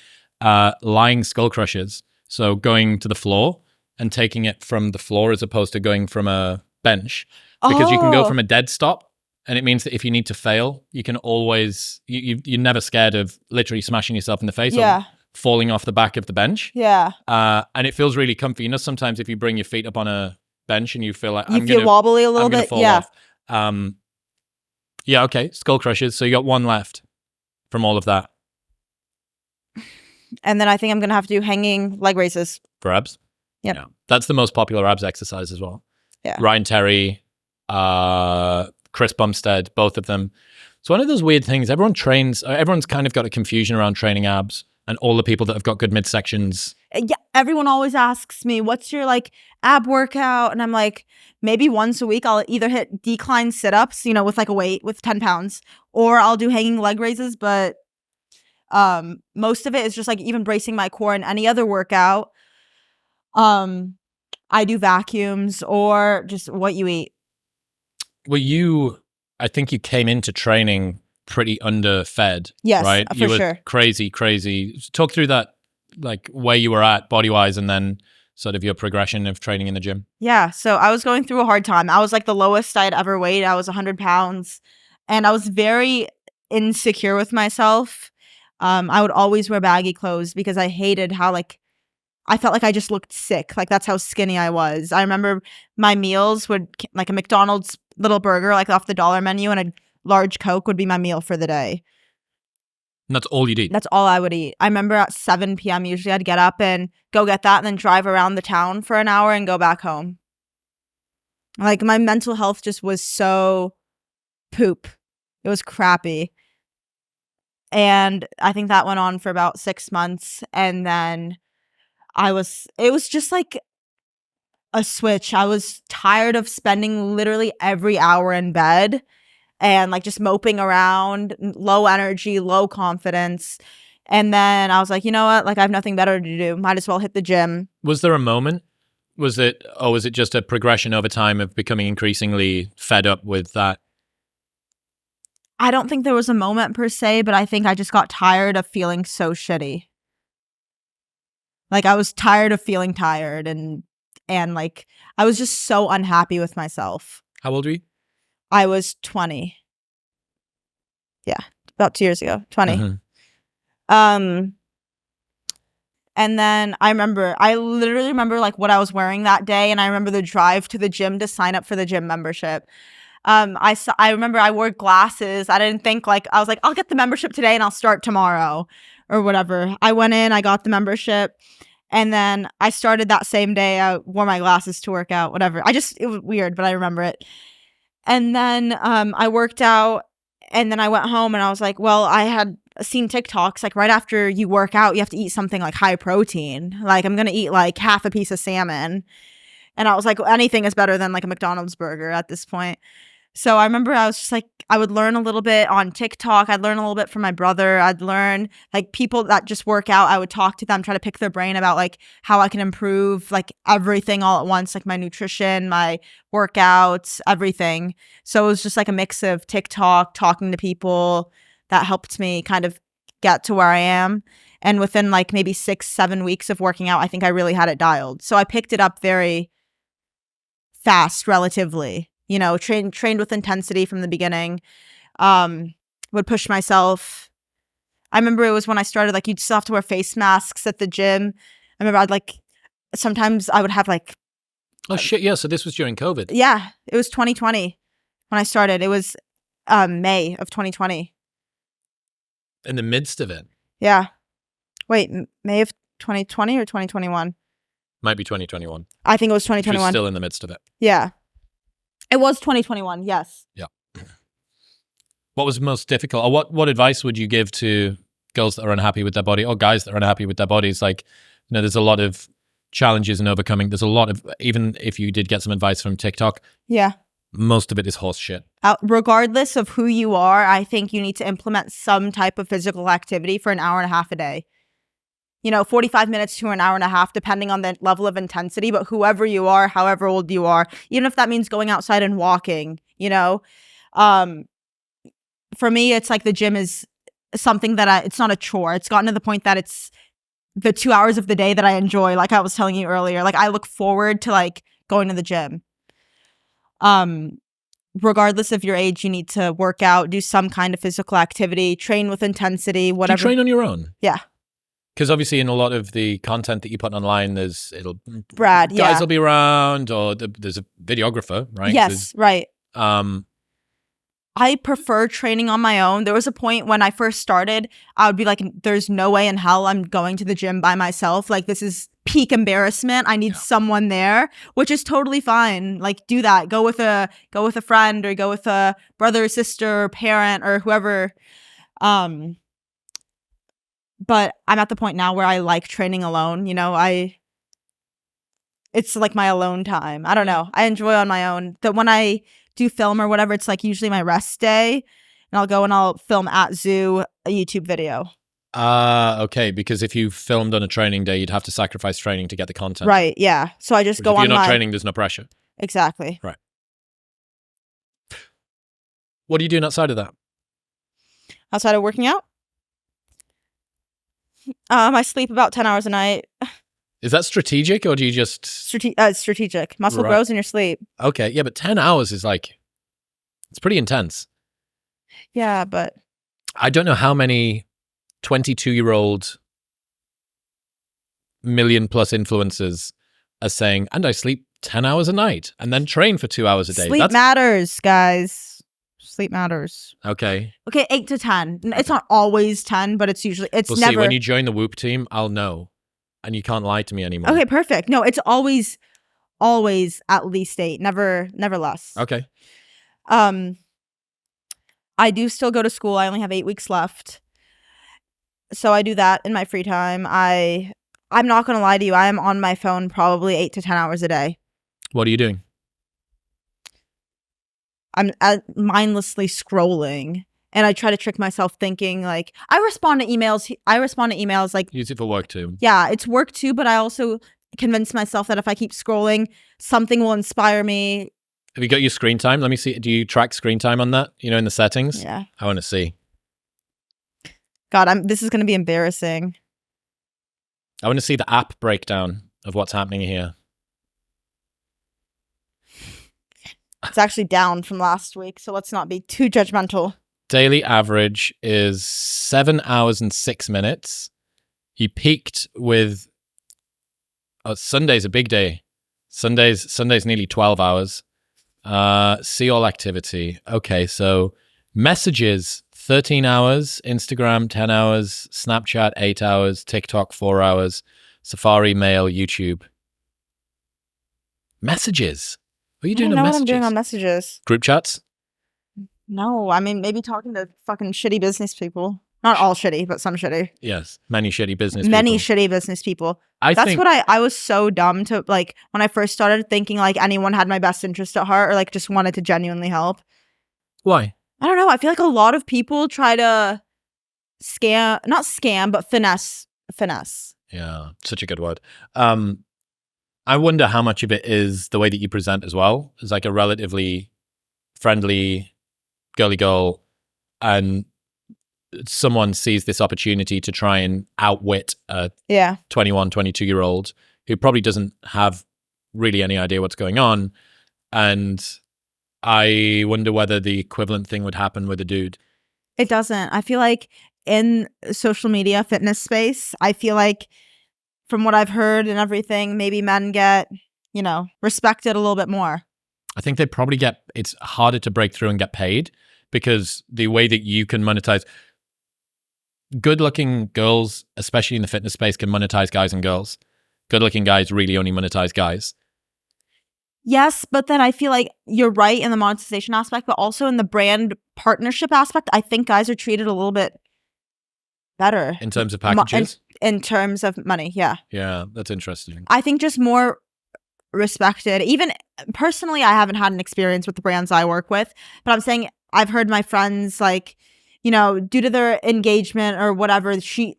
Lying skull crushers. So going to the floor and taking it from the floor as opposed to going from a bench, because you can go from a dead stop, and it means that if you need to fail, you can always you're never scared of literally smashing yourself in the face or falling off the back of the bench. Yeah. And it feels really comfy. You know, sometimes if you bring your feet up on a bench and you feel like you feel wobbly a little bit. Fall off. Yeah. Okay. Skull crushers. So you got 1 left from all of that. And then I think I'm gonna have to do hanging leg raises for abs. Yep. Yeah. That's the most popular abs exercise as well. Yeah. Ryan Terry, Chris Bumstead, both of them. It's one of those weird things. Everyone's kind of got a confusion around training abs, and all the people that have got good midsections. Yeah, everyone always asks me, what's your like ab workout? And I'm like, maybe once a week I'll either hit decline sit-ups, with like a weight with 10 pounds, or I'll do hanging leg raises. But most of it is just like even bracing my core. And any other workout, I do vacuums or just what you eat. Well, I think you came into training pretty underfed. Yes, right? for You were sure. crazy. Talk through that, like where you were at body-wise, and then sort of your progression of training in the gym. Yeah, so I was going through a hard time. I was like the lowest I'd ever weighed. I was 100 pounds, and I was very insecure with myself. I would always wear baggy clothes because I hated how I felt like I just looked sick. Like that's how skinny I was. I remember my meals would like a McDonald's little burger, like off the dollar menu, and a large Coke would be my meal for the day. And that's all you'd eat? That's all I would eat. I remember at 7 p.m. usually I'd get up and go get that and then drive around the town for an hour and go back home. Like my mental health just was so poop. It was crappy. And I think that went on for about 6 months. And then it was just like a switch. I was tired of spending literally every hour in bed and like just moping around, low energy, low confidence. And then I was like, you know what? Like I have nothing better to do. Might as well hit the gym. Was there a moment? Was it just a progression over time of becoming increasingly fed up with that? I don't think there was a moment per se, but I think I just got tired of feeling so shitty. Like I was tired of feeling tired and like I was just so unhappy with myself. How old were you? I was 20. Yeah, about 2 years ago, 20. Mm-hmm. And then I literally remember like what I was wearing that day, and I remember the drive to the gym to sign up for the gym membership. I remember I wore glasses. I didn't think I was like, I'll get the membership today and I'll start tomorrow or whatever. I went in, I got the membership, and then I started that same day. I wore my glasses to work out, whatever. It was weird, but I remember it. And then I worked out, and then I went home and I was like, well, I had seen TikToks, like right after you work out, you have to eat something like high protein. Like I'm going to eat like half a piece of salmon. And I was like, anything is better than like a McDonald's burger at this point. So I remember I was just like, I would learn a little bit on TikTok. I'd learn a little bit from my brother. I'd learn like people that just work out. I would talk to them, try to pick their brain about like how I can improve like everything all at once, like my nutrition, my workouts, everything. So it was just like a mix of TikTok, talking to people that helped me kind of get to where I am. And within like maybe 6-7 weeks of working out, I think I really had it dialed. So I picked it up very fast, relatively. You know, trained with intensity from the beginning. Would push myself. I remember it was when I started, like, you'd still have to wear face masks at the gym. I remember sometimes I would have like. Oh, shit. Yeah. So this was during COVID. Yeah. It was 2020 when I started. It was May of 2020. In the midst of it. Yeah. Wait, May of 2020 or 2021? Might be 2021. I think it was 2021. Still in the midst of it. Yeah. It was 2021, yes. Yeah. What was most difficult, or what advice would you give to girls that are unhappy with their body, or guys that are unhappy with their bodies? Like, you know, there's a lot of challenges in overcoming. There's a lot of, even if you did get some advice from TikTok, yeah, most of it is horse shit. Regardless of who you are, I think you need to implement some type of physical activity for an hour and a half a day. You know, 45 minutes to an hour and a half, depending on the level of intensity. But whoever you are, however old you are, even if that means going outside and walking, you know, for me, it's like the gym is something that it's not a chore. It's gotten to the point that it's the 2 hours of the day that I enjoy. Like I was telling you earlier, like I look forward to like going to the gym. Regardless of your age, you need to work out, do some kind of physical activity, train with intensity, whatever. Do you train on your own? Yeah. Because obviously in a lot of the content that you put online, Brad, guys will be around, or there's a videographer, right? Yes, right. I prefer training on my own. There was a point when I first started, I would be like, there's no way in hell I'm going to the gym by myself. Like, this is peak embarrassment. I need someone there, which is totally fine. Like, do that. Go with a friend, or go with a brother or sister or parent or whoever. But I'm at the point now where I like training alone. You know, it's like my alone time. I don't know. I enjoy on my own. That when I do film or whatever, it's like usually my rest day, and I'll go and I'll film at zoo a YouTube video. Okay. Because if you filmed on a training day, you'd have to sacrifice training to get the content. Right. Yeah. So I just go on. If you're not training, there's no pressure. Exactly. Right. What are you doing outside of that? Outside of working out? I sleep about 10 hours a night. Is that strategic, or do you just... strategic. Muscle grows in your sleep. Okay, yeah, but 10 hours is like... It's pretty intense. Yeah, but... I don't know how many 22-year-old million-plus influencers are saying, and I sleep 10 hours a night, and then train for 2 hours a day. Sleep matters, guys. Sleep matters. Okay. Okay, 8 to 10. It's not always 10, but it's usually... It's never... See, when you join the Whoop team, I'll know. And you can't lie to me anymore. Okay, perfect. No, it's always at least 8. Never less. Okay. I do still go to school. I only have 8 weeks left. So I do that in my free time. I'm not going to lie to you. I am on my phone probably 8 to 10 hours a day. What are you doing? I'm mindlessly scrolling, and I try to trick myself thinking like I respond to emails like use it for work too. Yeah, it's work too, but I also convince myself that if I keep scrolling, something will inspire me. Have you got your screen time? Let me see. Do you track screen time on that? You know, in the settings? Yeah. I want to see. God, this is going to be embarrassing. I want to see the app breakdown of what's happening here. It's actually down from last week, so let's not be too judgmental. Daily average is 7 hours and 6 minutes. You peaked with... Oh, Sunday's a big day. Sunday's nearly 12 hours. See all activity. Okay, so messages, 13 hours. Instagram, 10 hours. Snapchat, 8 hours. TikTok, 4 hours. Safari, mail, YouTube. Messages. What are you doing on messages? What I'm doing on messages. Group chats? No, I mean, maybe talking to fucking shitty business people. Not all shitty, but some shitty. Yes, many shitty business people. That's what I was so dumb to, like, when I first started thinking, like, anyone had my best interest at heart or, like, just wanted to genuinely help. Why? I don't know. I feel like a lot of people try to not scam, but finesse. Yeah, such a good word. I wonder how much of it is the way that you present as well. It's like a relatively friendly, girly girl, and someone sees this opportunity to try and outwit a 21, 22-year-old who probably doesn't have really any idea what's going on. And I wonder whether the equivalent thing would happen with a dude. It doesn't. I feel like in social media fitness space, I feel like from what I've heard and everything, maybe men get, respected a little bit more. I think they probably it's harder to break through and get paid because the way that you can monetize good-looking girls, especially in the fitness space, can monetize guys and girls. Good-looking guys really only monetize guys. Yes, but then I feel like you're right in the monetization aspect, but also in the brand partnership aspect, I think guys are treated a little bit better. In terms of packages? In terms of money, yeah. Yeah, that's interesting. I think just more respected. Even personally, I haven't had an experience with the brands I work with, but I'm saying I've heard my friends due to their engagement or whatever, she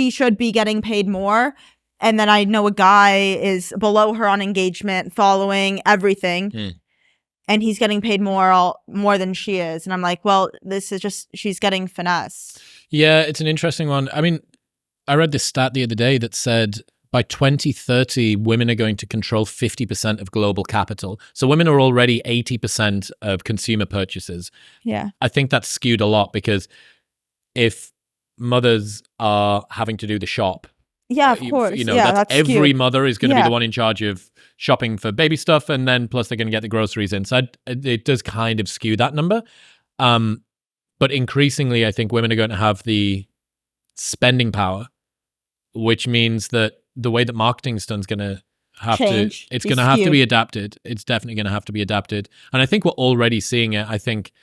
should be getting paid more. And then I know a guy is below her on engagement, following everything, and he's getting paid more than she is. And I'm like, well, this is just, she's getting finesse. Yeah, it's an interesting one. I mean, I read this stat the other day that said by 2030, women are going to control 50% of global capital. So women are already 80% of consumer purchases. Yeah. I think that's skewed a lot because if mothers are having to do the shop, yeah, of course. That's every skewed. mother is going to be the one in charge of shopping for baby stuff, and then plus they're going to get the groceries in. So it does kind of skew that number. But increasingly, I think women are going to have the spending power, which means that the way that marketing is done is going to have Change. it's going to have to be adapted. It's definitely going to have to be adapted. And I think we're already seeing it. I think,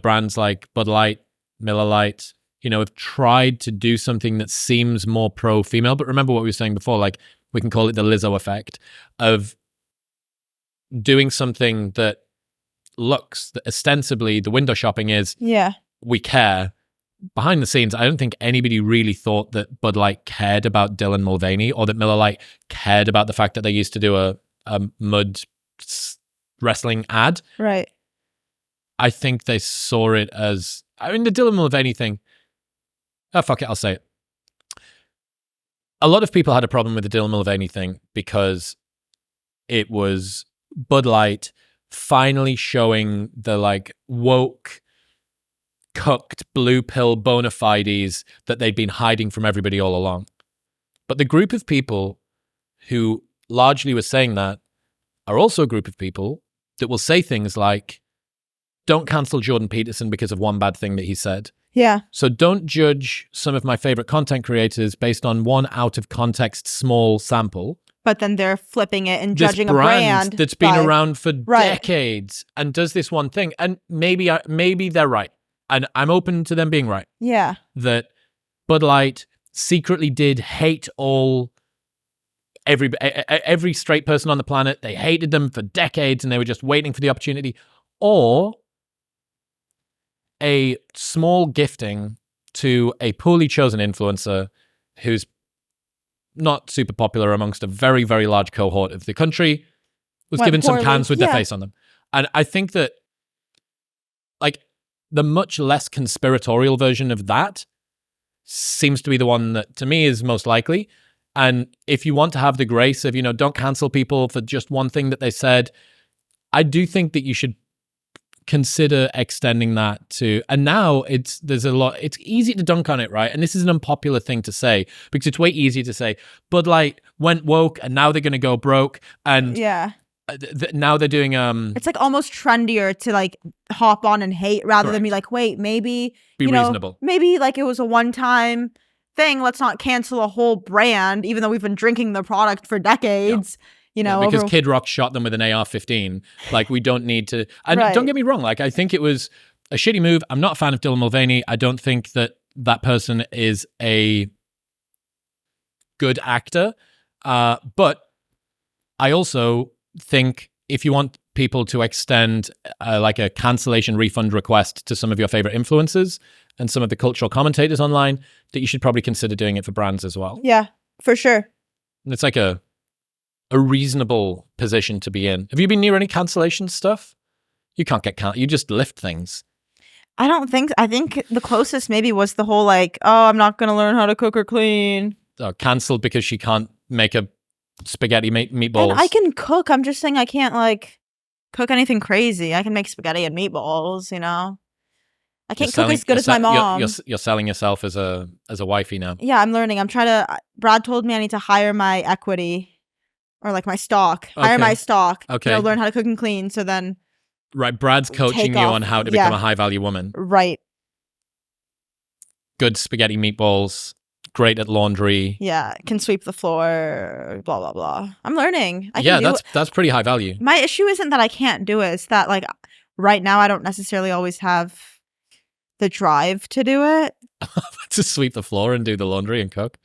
brands like Bud Light, Miller Lite, have tried to do something that seems more pro-female. But remember what we were saying before, like we can call it the Lizzo effect of doing something that looks, that ostensibly the window shopping is, we care. Behind the scenes, I don't think anybody really thought that Bud Light cared about Dylan Mulvaney or that Miller Lite cared about the fact that they used to do a mud wrestling ad. Right. I think they saw it as, the Dylan Mulvaney thing, fuck it, I'll say it. A lot of people had a problem with the Dylan Mulvaney thing because it was Bud Light finally showing the woke, cooked blue pill bona fides that they'd been hiding from everybody all along. But the group of people who largely were saying that are also a group of people that will say things like, don't cancel Jordan Peterson because of one bad thing that he said. Yeah. So don't judge some of my favorite content creators based on one out of context small sample. But then they're flipping it and judging a brand that's been around for decades and does this one thing. And maybe they're right. And I'm open to them being right. Yeah. That Bud Light secretly did hate every straight person on the planet. They hated them for decades and they were just waiting for the opportunity. Or a small gifting to a poorly chosen influencer who's not super popular amongst a very, very large cohort of the country was given some cans with their face on them. And I think that the much less conspiratorial version of that seems to be the one that to me is most likely. And if you want to have the grace of, don't cancel people for just one thing that they said, I do think that you should consider extending that to, and now it's easy to dunk on it, right? And this is an unpopular thing to say because it's way easier to say Bud Light went woke and now they're going to go broke and now they're doing it's almost trendier to hop on and hate rather than be wait, maybe be reasonable, maybe it was a one-time thing, let's not cancel a whole brand even though we've been drinking the product for decades. Because Kid Rock shot them with an AR-15. We don't need to. And don't get me wrong. I think it was a shitty move. I'm not a fan of Dylan Mulvaney. I don't think that person is a good actor. But I also think if you want people to extend like a cancellation refund request to some of your favorite influencers and some of the cultural commentators online, that you should probably consider doing it for brands as well. Yeah, for sure. And it's like a reasonable position to be in. Have you been near any cancellation stuff? You can't get you just lift things. I think the closest maybe was the whole like, oh, I'm not going to learn how to cook or clean. Cancelled because she can't make a spaghetti meatballs. And I can cook. I'm just saying I can't like cook anything crazy. I can make spaghetti and meatballs, you know. I can't cook as good as my mom. You're selling yourself as a wifey now. Yeah, I'm learning. Brad told me I need to hire my equity or like my stock. Okay. Hire my stock. Okay. Learn how to cook and clean. So then. Right. Brad's coaching you on how to become a high value woman. Right. Good spaghetti meatballs. Great at laundry. Yeah. Can sweep the floor. Blah, blah, blah. I'm learning. That's pretty high value. My issue isn't that I can't do it. It's that like right now I don't necessarily always have the drive to do it. To sweep the floor and do the laundry and cook.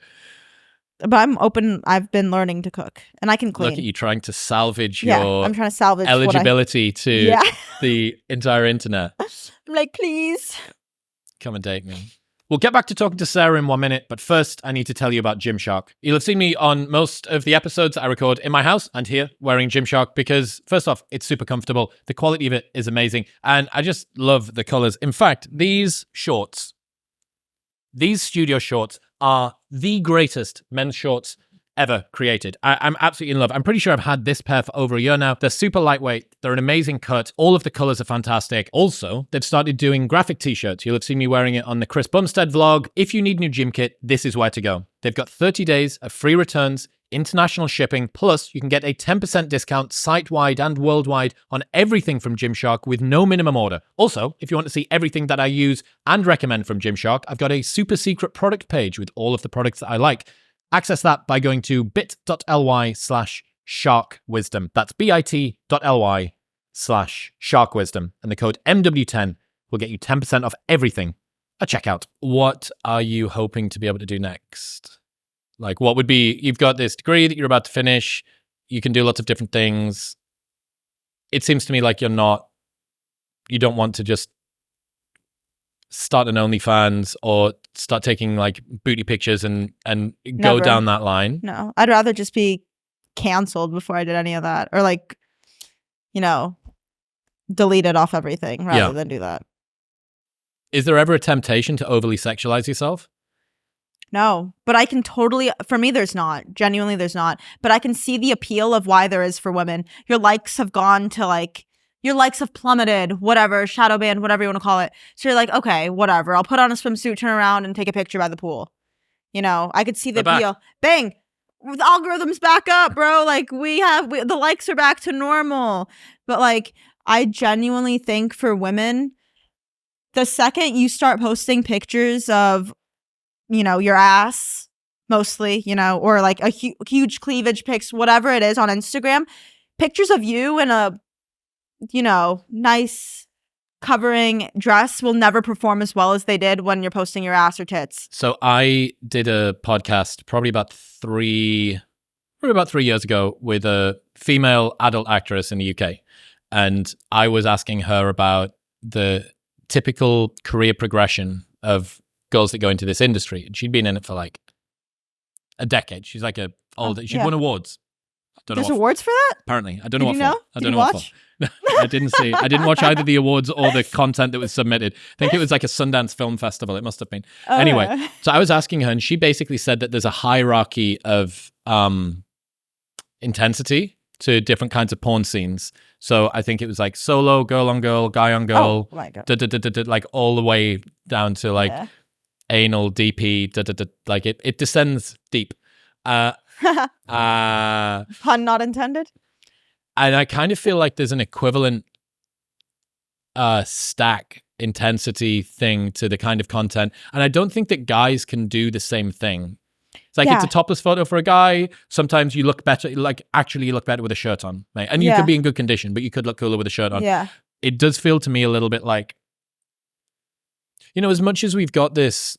But I'm open. I've been learning to cook and I can clean. Look at you trying to salvage I'm trying to salvage eligibility to the entire internet. I'm like, please. Come and date me. We'll get back to talking to Sarah in 1 minute, but first I need to tell you about Gymshark. You'll have seen me on most of the episodes I record in my house and here wearing Gymshark because, first off, it's super comfortable. The quality of it is amazing, and I just love the colors. In fact, these studio shorts are the greatest men's shorts ever created. I'm absolutely in love. I'm pretty sure I've had this pair for over a year now. They're super lightweight. They're an amazing cut. All of the colors are fantastic. Also, they've started doing graphic t-shirts. You'll have seen me wearing it on the Chris Bumstead vlog. If you need new gym kit, this is where to go. They've got 30 days of free returns, international shipping, plus you can get a 10% discount site-wide and worldwide on everything from Gymshark with no minimum order. Also, if you want to see everything that I use and recommend from Gymshark, I've got a super secret product page with all of the products that I like. Access that by going to bit.ly/sharkwisdom. That's bit.ly/sharkwisdom. And the code MW10 will get you 10% off everything at checkout. What are you hoping to be able to do next? Like, what would be, you've got this degree that you're about to finish. You can do lots of different things. It seems to me like you don't want to just start an OnlyFans or start taking like booty pictures and go down that line. No, I'd rather just be canceled before I did any of that, or like, delete it off everything rather than do that. Is there ever a temptation to overly sexualize yourself? No, but I can totally, for me, there's not. Genuinely, there's not. But I can see the appeal of why there is for women. Your likes have gone to like, your likes have plummeted, whatever, shadow banned, whatever you want to call it. So you're like, okay, whatever. I'll put on a swimsuit, turn around, and take a picture by the pool. I could see the appeal. Bang! The algorithm's back up, bro. Like, the likes are back to normal. But like, I genuinely think for women, the second you start posting pictures of, your ass, mostly, or like a huge cleavage pics, whatever it is on Instagram, pictures of you in a nice covering dress will never perform as well as they did when you're posting your ass or tits. So I did a podcast probably about 3 years ago with a female adult actress in the UK. And I was asking her about the typical career progression of girls that go into this industry. And she'd been in it for like a decade. She's like she'd won awards. There's awards for that? Apparently. I don't know what for. I don't know what for. I didn't see. I didn't watch either the awards or the content that was submitted. I think it was like a Sundance Film Festival. It must have been. Anyway, so I was asking her, and she basically said that there's a hierarchy of intensity to different kinds of porn scenes. So I think it was like solo, girl on girl, guy on girl, like all the way down to like anal, DP, like it descends deep. Pun not intended. And I kind of feel like there's an equivalent stack intensity thing to the kind of content. And I don't think that guys can do the same thing. It's like it's a topless photo for a guy. Sometimes you look better, like actually you look better with a shirt on, right? And you could be in good condition, but you could look cooler with a shirt on. Yeah. It does feel to me a little bit like, as much as we've got this,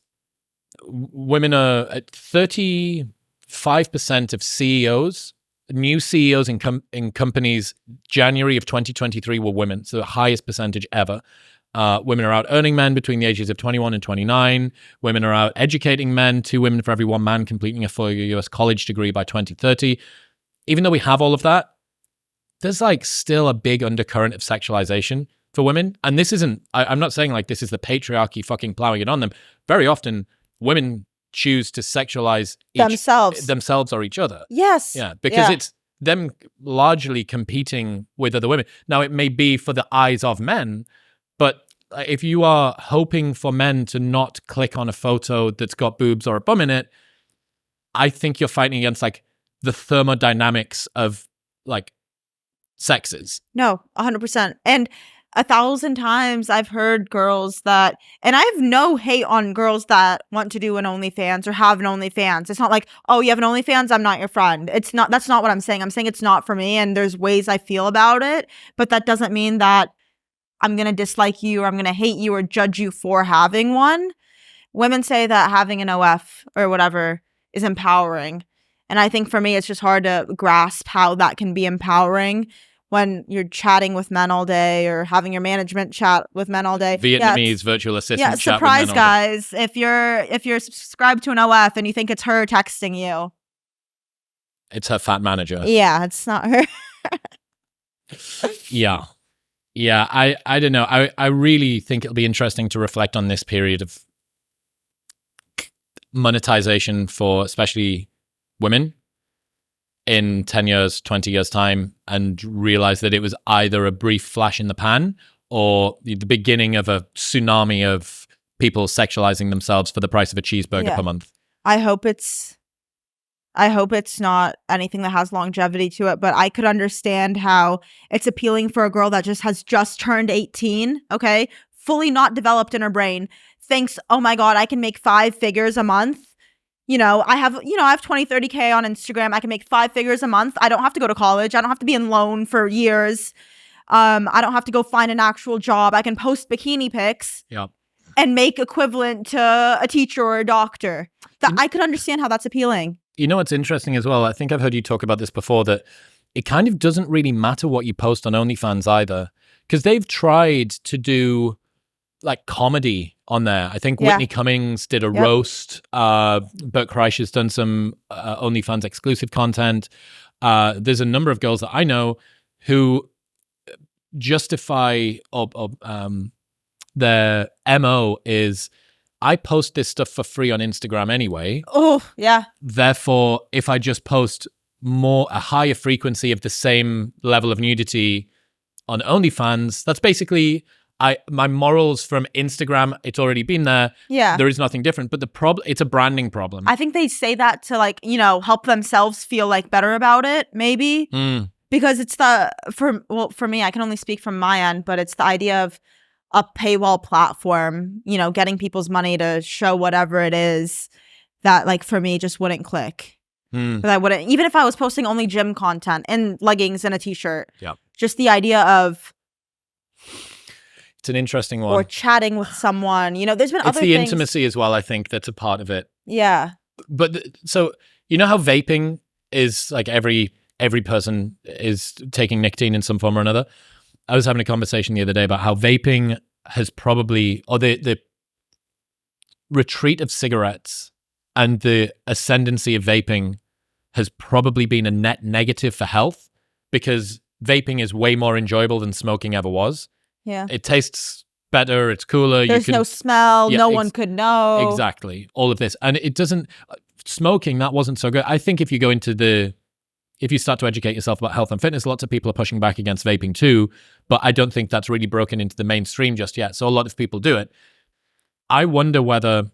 women are at 35% of CEOs new CEOs in companies, January of 2023 were women. So the highest percentage ever. Women are out earning men between the ages of 21 and 29. Women are out educating men. 2 women for every 1 man completing a 4-year US college degree by 2030. Even though we have all of that, there's like still a big undercurrent of sexualization for women. And this isn't, I'm not saying like this is the patriarchy fucking plowing it on them. Very often women choose to sexualize themselves or each other. Yes. Yeah, because it's them largely competing with other women. Now, it may be for the eyes of men, but if you are hoping for men to not click on a photo that's got boobs or a bum in it, I think you're fighting against like the thermodynamics of like sexes. No, 100%. And 1,000 times I've heard girls that, and I have no hate on girls that want to do an OnlyFans or have an OnlyFans. It's not like, oh, you have an OnlyFans, I'm not your friend. It's not, that's not what I'm saying. I'm saying it's not for me, and there's ways I feel about it, but that doesn't mean that I'm going to dislike you or I'm going to hate you or judge you for having one. Women say that having an OF or whatever is empowering. And I think for me, it's just hard to grasp how that can be empowering when you're chatting with men all day or having your management chat with men all day. Vietnamese virtual assistant chat with men all day. Surprise, guys. If you're subscribed to an OF and you think it's her texting you. It's her fat manager. Yeah, it's not her. Yeah. Yeah, I don't know. I really think it'll be interesting to reflect on this period of monetization for especially women in 10 years, 20 years time, and realize that it was either a brief flash in the pan or the beginning of a tsunami of people sexualizing themselves for the price of a cheeseburger per month. I hope it's not anything that has longevity to it, but I could understand how it's appealing for a girl that has just turned 18, okay? Fully not developed in her brain, thinks, oh my God, I can make 5 figures a month. I have 20, 30K on Instagram. I can make 5 figures a month. I don't have to go to college. I don't have to be in loan for years. I don't have to go find an actual job. I can post bikini pics and make equivalent to a teacher or a doctor. I could understand how that's appealing. You know what's interesting as well? I think I've heard you talk about this before, that it kind of doesn't really matter what you post on OnlyFans either, because they've tried to do like comedy on there. I think Whitney Cummings did a roast. Bert Kreischer's has done some OnlyFans exclusive content. There's a number of girls that I know who justify their MO is, I post this stuff for free on Instagram anyway. Oh, yeah. Therefore, if I just post a higher frequency of the same level of nudity on OnlyFans, that's basically my morals from Instagram. It's already been there. Yeah. There is nothing different. But it's a branding problem. I think they say that to help themselves feel like better about it, maybe. Because it's for me, I can only speak from my end, but it's the idea of a paywall platform, getting people's money to show whatever it is that for me just wouldn't click. But I wouldn't, even if I was posting only gym content and leggings and a t-shirt. Yeah. Just the idea of, it's an interesting one. Or chatting with someone. There's been other things. It's the intimacy as well, I think, that's a part of it. Yeah. But so, how vaping is like every person is taking nicotine in some form or another. I was having a conversation the other day about how vaping has probably, or the retreat of cigarettes and the ascendancy of vaping has probably been a net negative for health, because vaping is way more enjoyable than smoking ever was. Yeah. It tastes better. It's cooler. There's no smell. No one could know. Exactly. All of this. And it doesn't, smoking, that wasn't so good. I think if you start to educate yourself about health and fitness, lots of people are pushing back against vaping too, but I don't think that's really broken into the mainstream just yet. So a lot of people do it. I wonder whether,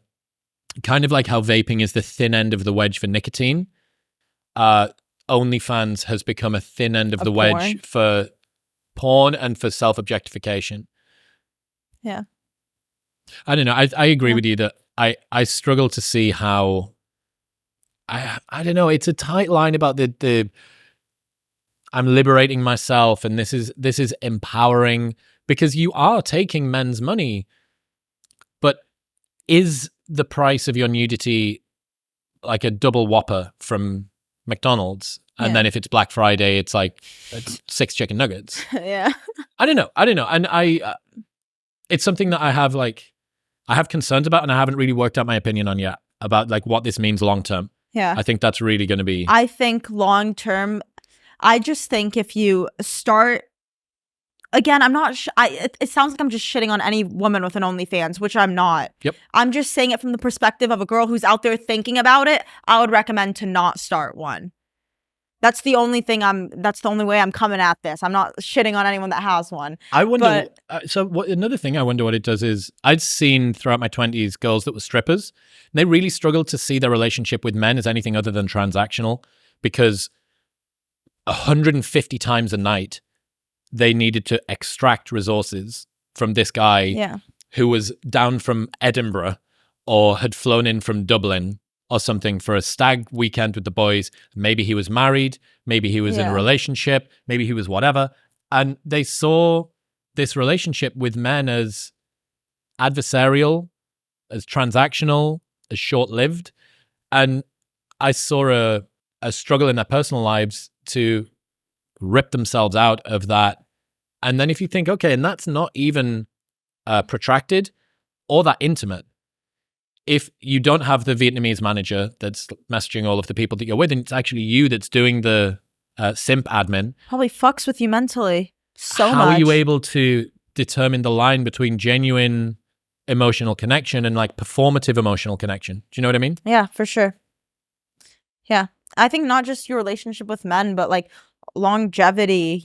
kind of like how vaping is the thin end of the wedge for nicotine, OnlyFans has become a thin end of the wedge for porn and for self-objectification. Yeah. I don't know. I agree with you that I struggle to see how, I don't know, it's a tight line about the I'm liberating myself and this is empowering, because you are taking men's money, but is the price of your nudity like a double whopper from McDonald's. And Yeah. then if it's Black Friday, it's like 6 chicken nuggets. Yeah. I don't know. And it's something that I have concerns about, and I haven't really worked out my opinion on yet about like what this means long term. Yeah. I think that's really going to be. I think long term, I just think if you start, again, I'm not, it sounds like I'm just shitting on any woman with an OnlyFans, which I'm not. Yep. I'm just saying it from the perspective of a girl who's out there thinking about it. I would recommend to not start one. That's the only way I'm coming at this. I'm not shitting on anyone that has one. I wonder. Another thing I wonder what it does is I'd seen throughout my 20s girls that were strippers. And they really struggled to see their relationship with men as anything other than transactional, because 150 times a night they needed to extract resources from this guy who was down from Edinburgh or had flown in from Dublin or something for a stag weekend with the boys. Maybe he was married, maybe he was in a relationship, maybe he was whatever. And they saw this relationship with men as adversarial, as transactional, as short-lived. And I saw a struggle in their personal lives to rip themselves out of that. And then if you think, okay, and that's not even protracted or that intimate, if you don't have the Vietnamese manager that's messaging all of the people that you're with, and it's actually you that's doing the simp admin. Probably fucks with you mentally so much. How are you able to determine the line between genuine emotional connection and like performative emotional connection? Do you know what I mean? Yeah, for sure. Yeah. I think not just your relationship with men, but like longevity,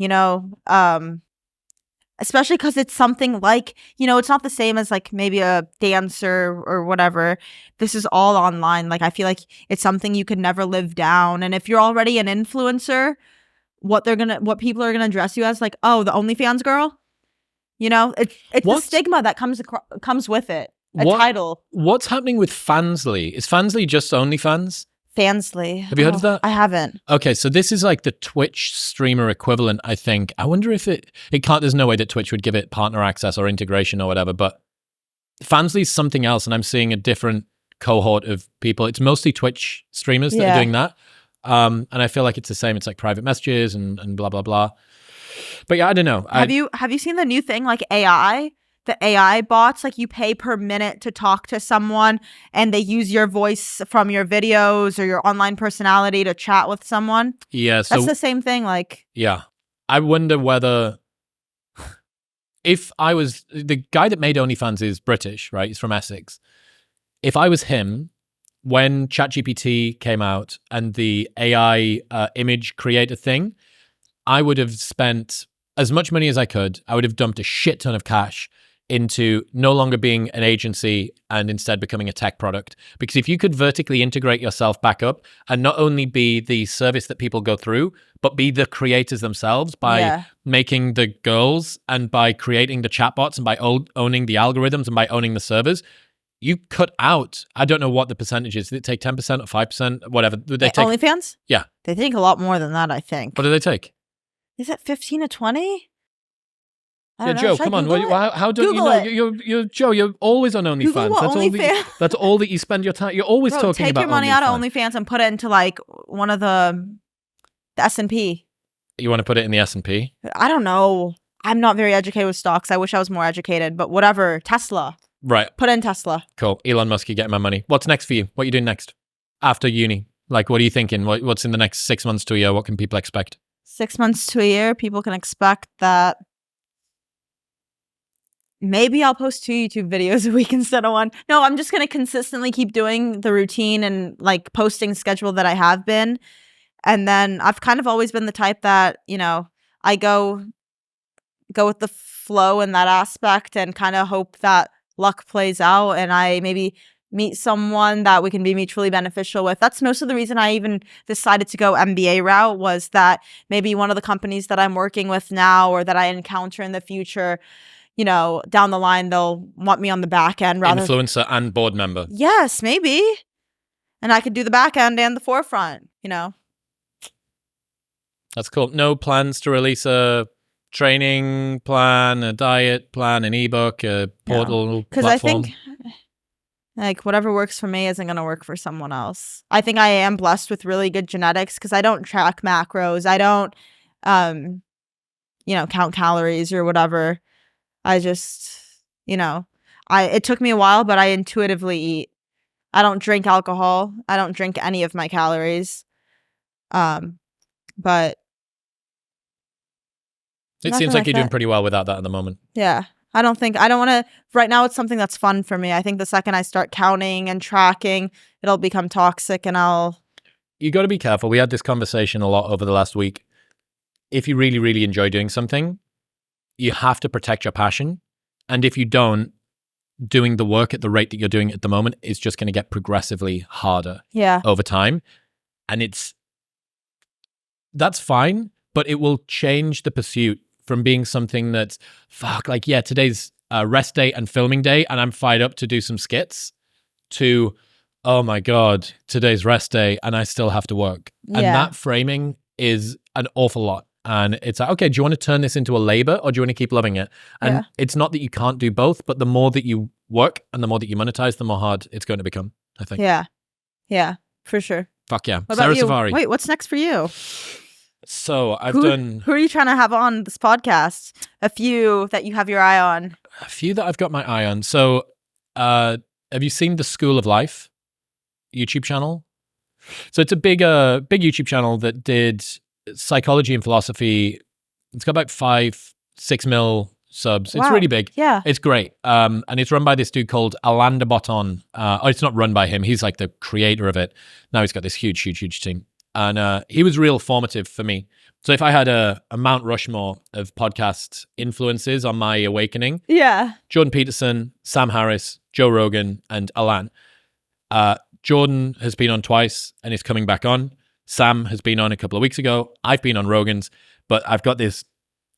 especially because it's something like, it's not the same as like maybe a dancer or whatever. This is all online. Like, I feel like it's something you could never live down. And if you're already an influencer, what people are gonna address you as, like, oh, the OnlyFans girl. It's the stigma that comes with it. Title. What's happening with Fansly? Is Fansly just OnlyFans? Fansly. Have you heard of that? I haven't. Okay, so this is like the Twitch streamer equivalent, I think. I wonder if it can't, there's no way that Twitch would give it partner access or integration or whatever, but Fansly's something else, and I'm seeing a different cohort of people. It's mostly Twitch streamers that are doing that. And I feel like it's the same. It's like private messages and blah, blah, blah. But yeah, I don't know. Have you seen the new thing, like AI? The AI bots, like you pay per minute to talk to someone and they use your voice from your videos or your online personality to chat with someone. Yeah. So that's the same thing. Like, yeah, I wonder whether if I was the guy that made OnlyFans is British, right? He's from Essex. If I was him, when ChatGPT came out and the AI image creator thing, I would have spent as much money as I could. I would have dumped a shit ton of cash into no longer being an agency and instead becoming a tech product. Because if you could vertically integrate yourself back up and not only be the service that people go through, but be the creators themselves by making the girls and by creating the chatbots and by owning the algorithms and by owning the servers, you cut out, I don't know what the percentage is. Did it take 10% or 5%? Whatever. They take OnlyFans? Yeah. They take a lot more than that, I think. What do they take? Is it 15 to 20? Yeah, Joe, come on. How don't Google you know? You're Joe. You're always on OnlyFans. That's all that you spend your time. You're always talking about. Take your money out of OnlyFans and put it into like one of the S&P. You want to put it in the S&P? I don't know. I'm not very educated with stocks. I wish I was more educated, but whatever. Tesla. Right. Put in Tesla. Cool. Elon Musk, you getting my money. What's next for you? What are you doing next after uni? Like, what are you thinking? What's in the next 6 months to a year? What can people expect? 6 months to a year, people can expect that maybe I'll post 2 YouTube videos a week instead of 1. No, I'm just going to consistently keep doing the routine and like posting schedule that I have been. And then I've kind of always been the type that, I go with the flow in that aspect and kind of hope that luck plays out and I maybe meet someone that we can be mutually beneficial with. That's most of the reason I even decided to go MBA route, was that maybe one of the companies that I'm working with now or that I encounter in the future, down the line, they'll want me on the back end rather. Influencer and board member. Yes, maybe. And I could do the back end and the forefront, That's cool. No plans to release a training plan, a diet plan, an ebook, a portal platform? Because I think Like, whatever works for me isn't going to work for someone else. I think I am blessed with really good genetics because I don't track macros. I don't, count calories or whatever. I just, it took me a while, but I intuitively eat. I don't drink alcohol. I don't drink any of my calories. But it seems like you're doing pretty well without that at the moment. Yeah. I don't want to, right now it's something that's fun for me. I think the second I start counting and tracking, it'll become toxic and You got to be careful. We had this conversation a lot over the last week. If you really, really enjoy doing something, you have to protect your passion. And if you don't, doing the work at the rate that you're doing at the moment is just going to get progressively harder over time. And that's fine, but it will change the pursuit from being something that's, today's rest day and filming day, and I'm fired up to do some skits, to, oh my God, today's rest day, and I still have to work. And that framing is an awful lot. And it's like, okay, do you want to turn this into a labor or do you want to keep loving it? And it's not that you can't do both, but the more that you work and the more that you monetize, the more hard it's going to become, I think. Yeah, for sure. Fuck yeah. What Sara about you? Saffari. Wait, what's next for you? So I've done... Who are you trying to have on this podcast? A few that you have your eye on. A few that I've got my eye on. So have you seen the School of Life YouTube channel? So it's a big YouTube channel that did psychology and philosophy. It's got about 5-6 mil subs. Wow. It's really big. Yeah. It's great. And it's run by this dude called Alain de Botton. It's not run by him. He's like the creator of it. Now he's got this huge team. And he was real formative for me. So if I had a Mount Rushmore of podcast influences on my awakening, Jordan Peterson, Sam Harris, Joe Rogan, and Alain. Jordan has been on twice and is coming back on. Sam has been on a couple of weeks ago. I've been on Rogan's, but I've got this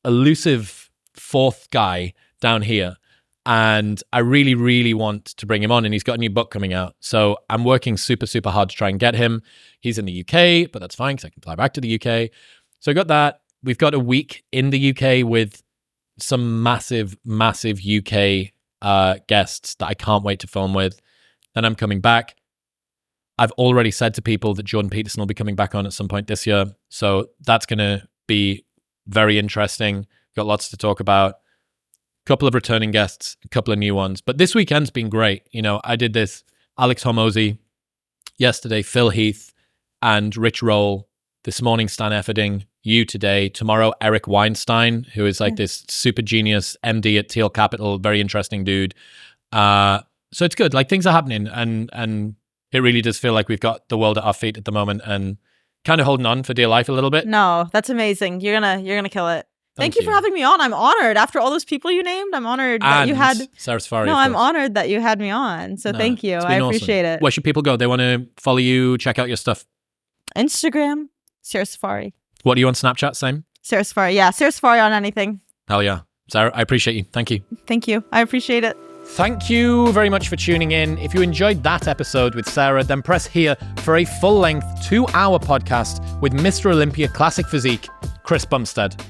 elusive fourth guy down here. And I really, really want to bring him on, and he's got a new book coming out. So I'm working super, super hard to try and get him. He's in the UK, but that's fine because I can fly back to the UK. So I got that. We've got a week in the UK with some massive, massive UK guests that I can't wait to film with. Then I'm coming back. I've already said to people that Jordan Peterson will be coming back on at some point this year. So that's going to be very interesting. Got lots to talk about. Couple of returning guests, a couple of new ones. But this weekend's been great. I did this Alex Hormozy yesterday, Phil Heath, and Rich Roll. This morning, Stan Efferding. You today. Tomorrow, Eric Weinstein, who is like this super genius MD at Teal Capital. Very interesting dude. So it's good. Like, things are happening. And it really does feel like we've got the world at our feet at the moment and kind of holding on for dear life a little bit. No, that's amazing. You're gonna kill it. Thank you for having me on. I'm honored. After all those people you named, I'm honored that you had... Sara Saffari, No, I'm honored that you had me on. So thank you. I appreciate it. Where should people go? They want to follow you, check out your stuff. Instagram, Sara Saffari. What are you on Snapchat, same? Sara Saffari. Yeah, Sara Saffari on anything. Hell yeah. Sara, I appreciate you. Thank you. Thank you. I appreciate it. Thank you very much for tuning in. If you enjoyed that episode with Sara, then press here for a full-length 2-hour podcast with Mr. Olympia Classic Physique, Chris Bumstead.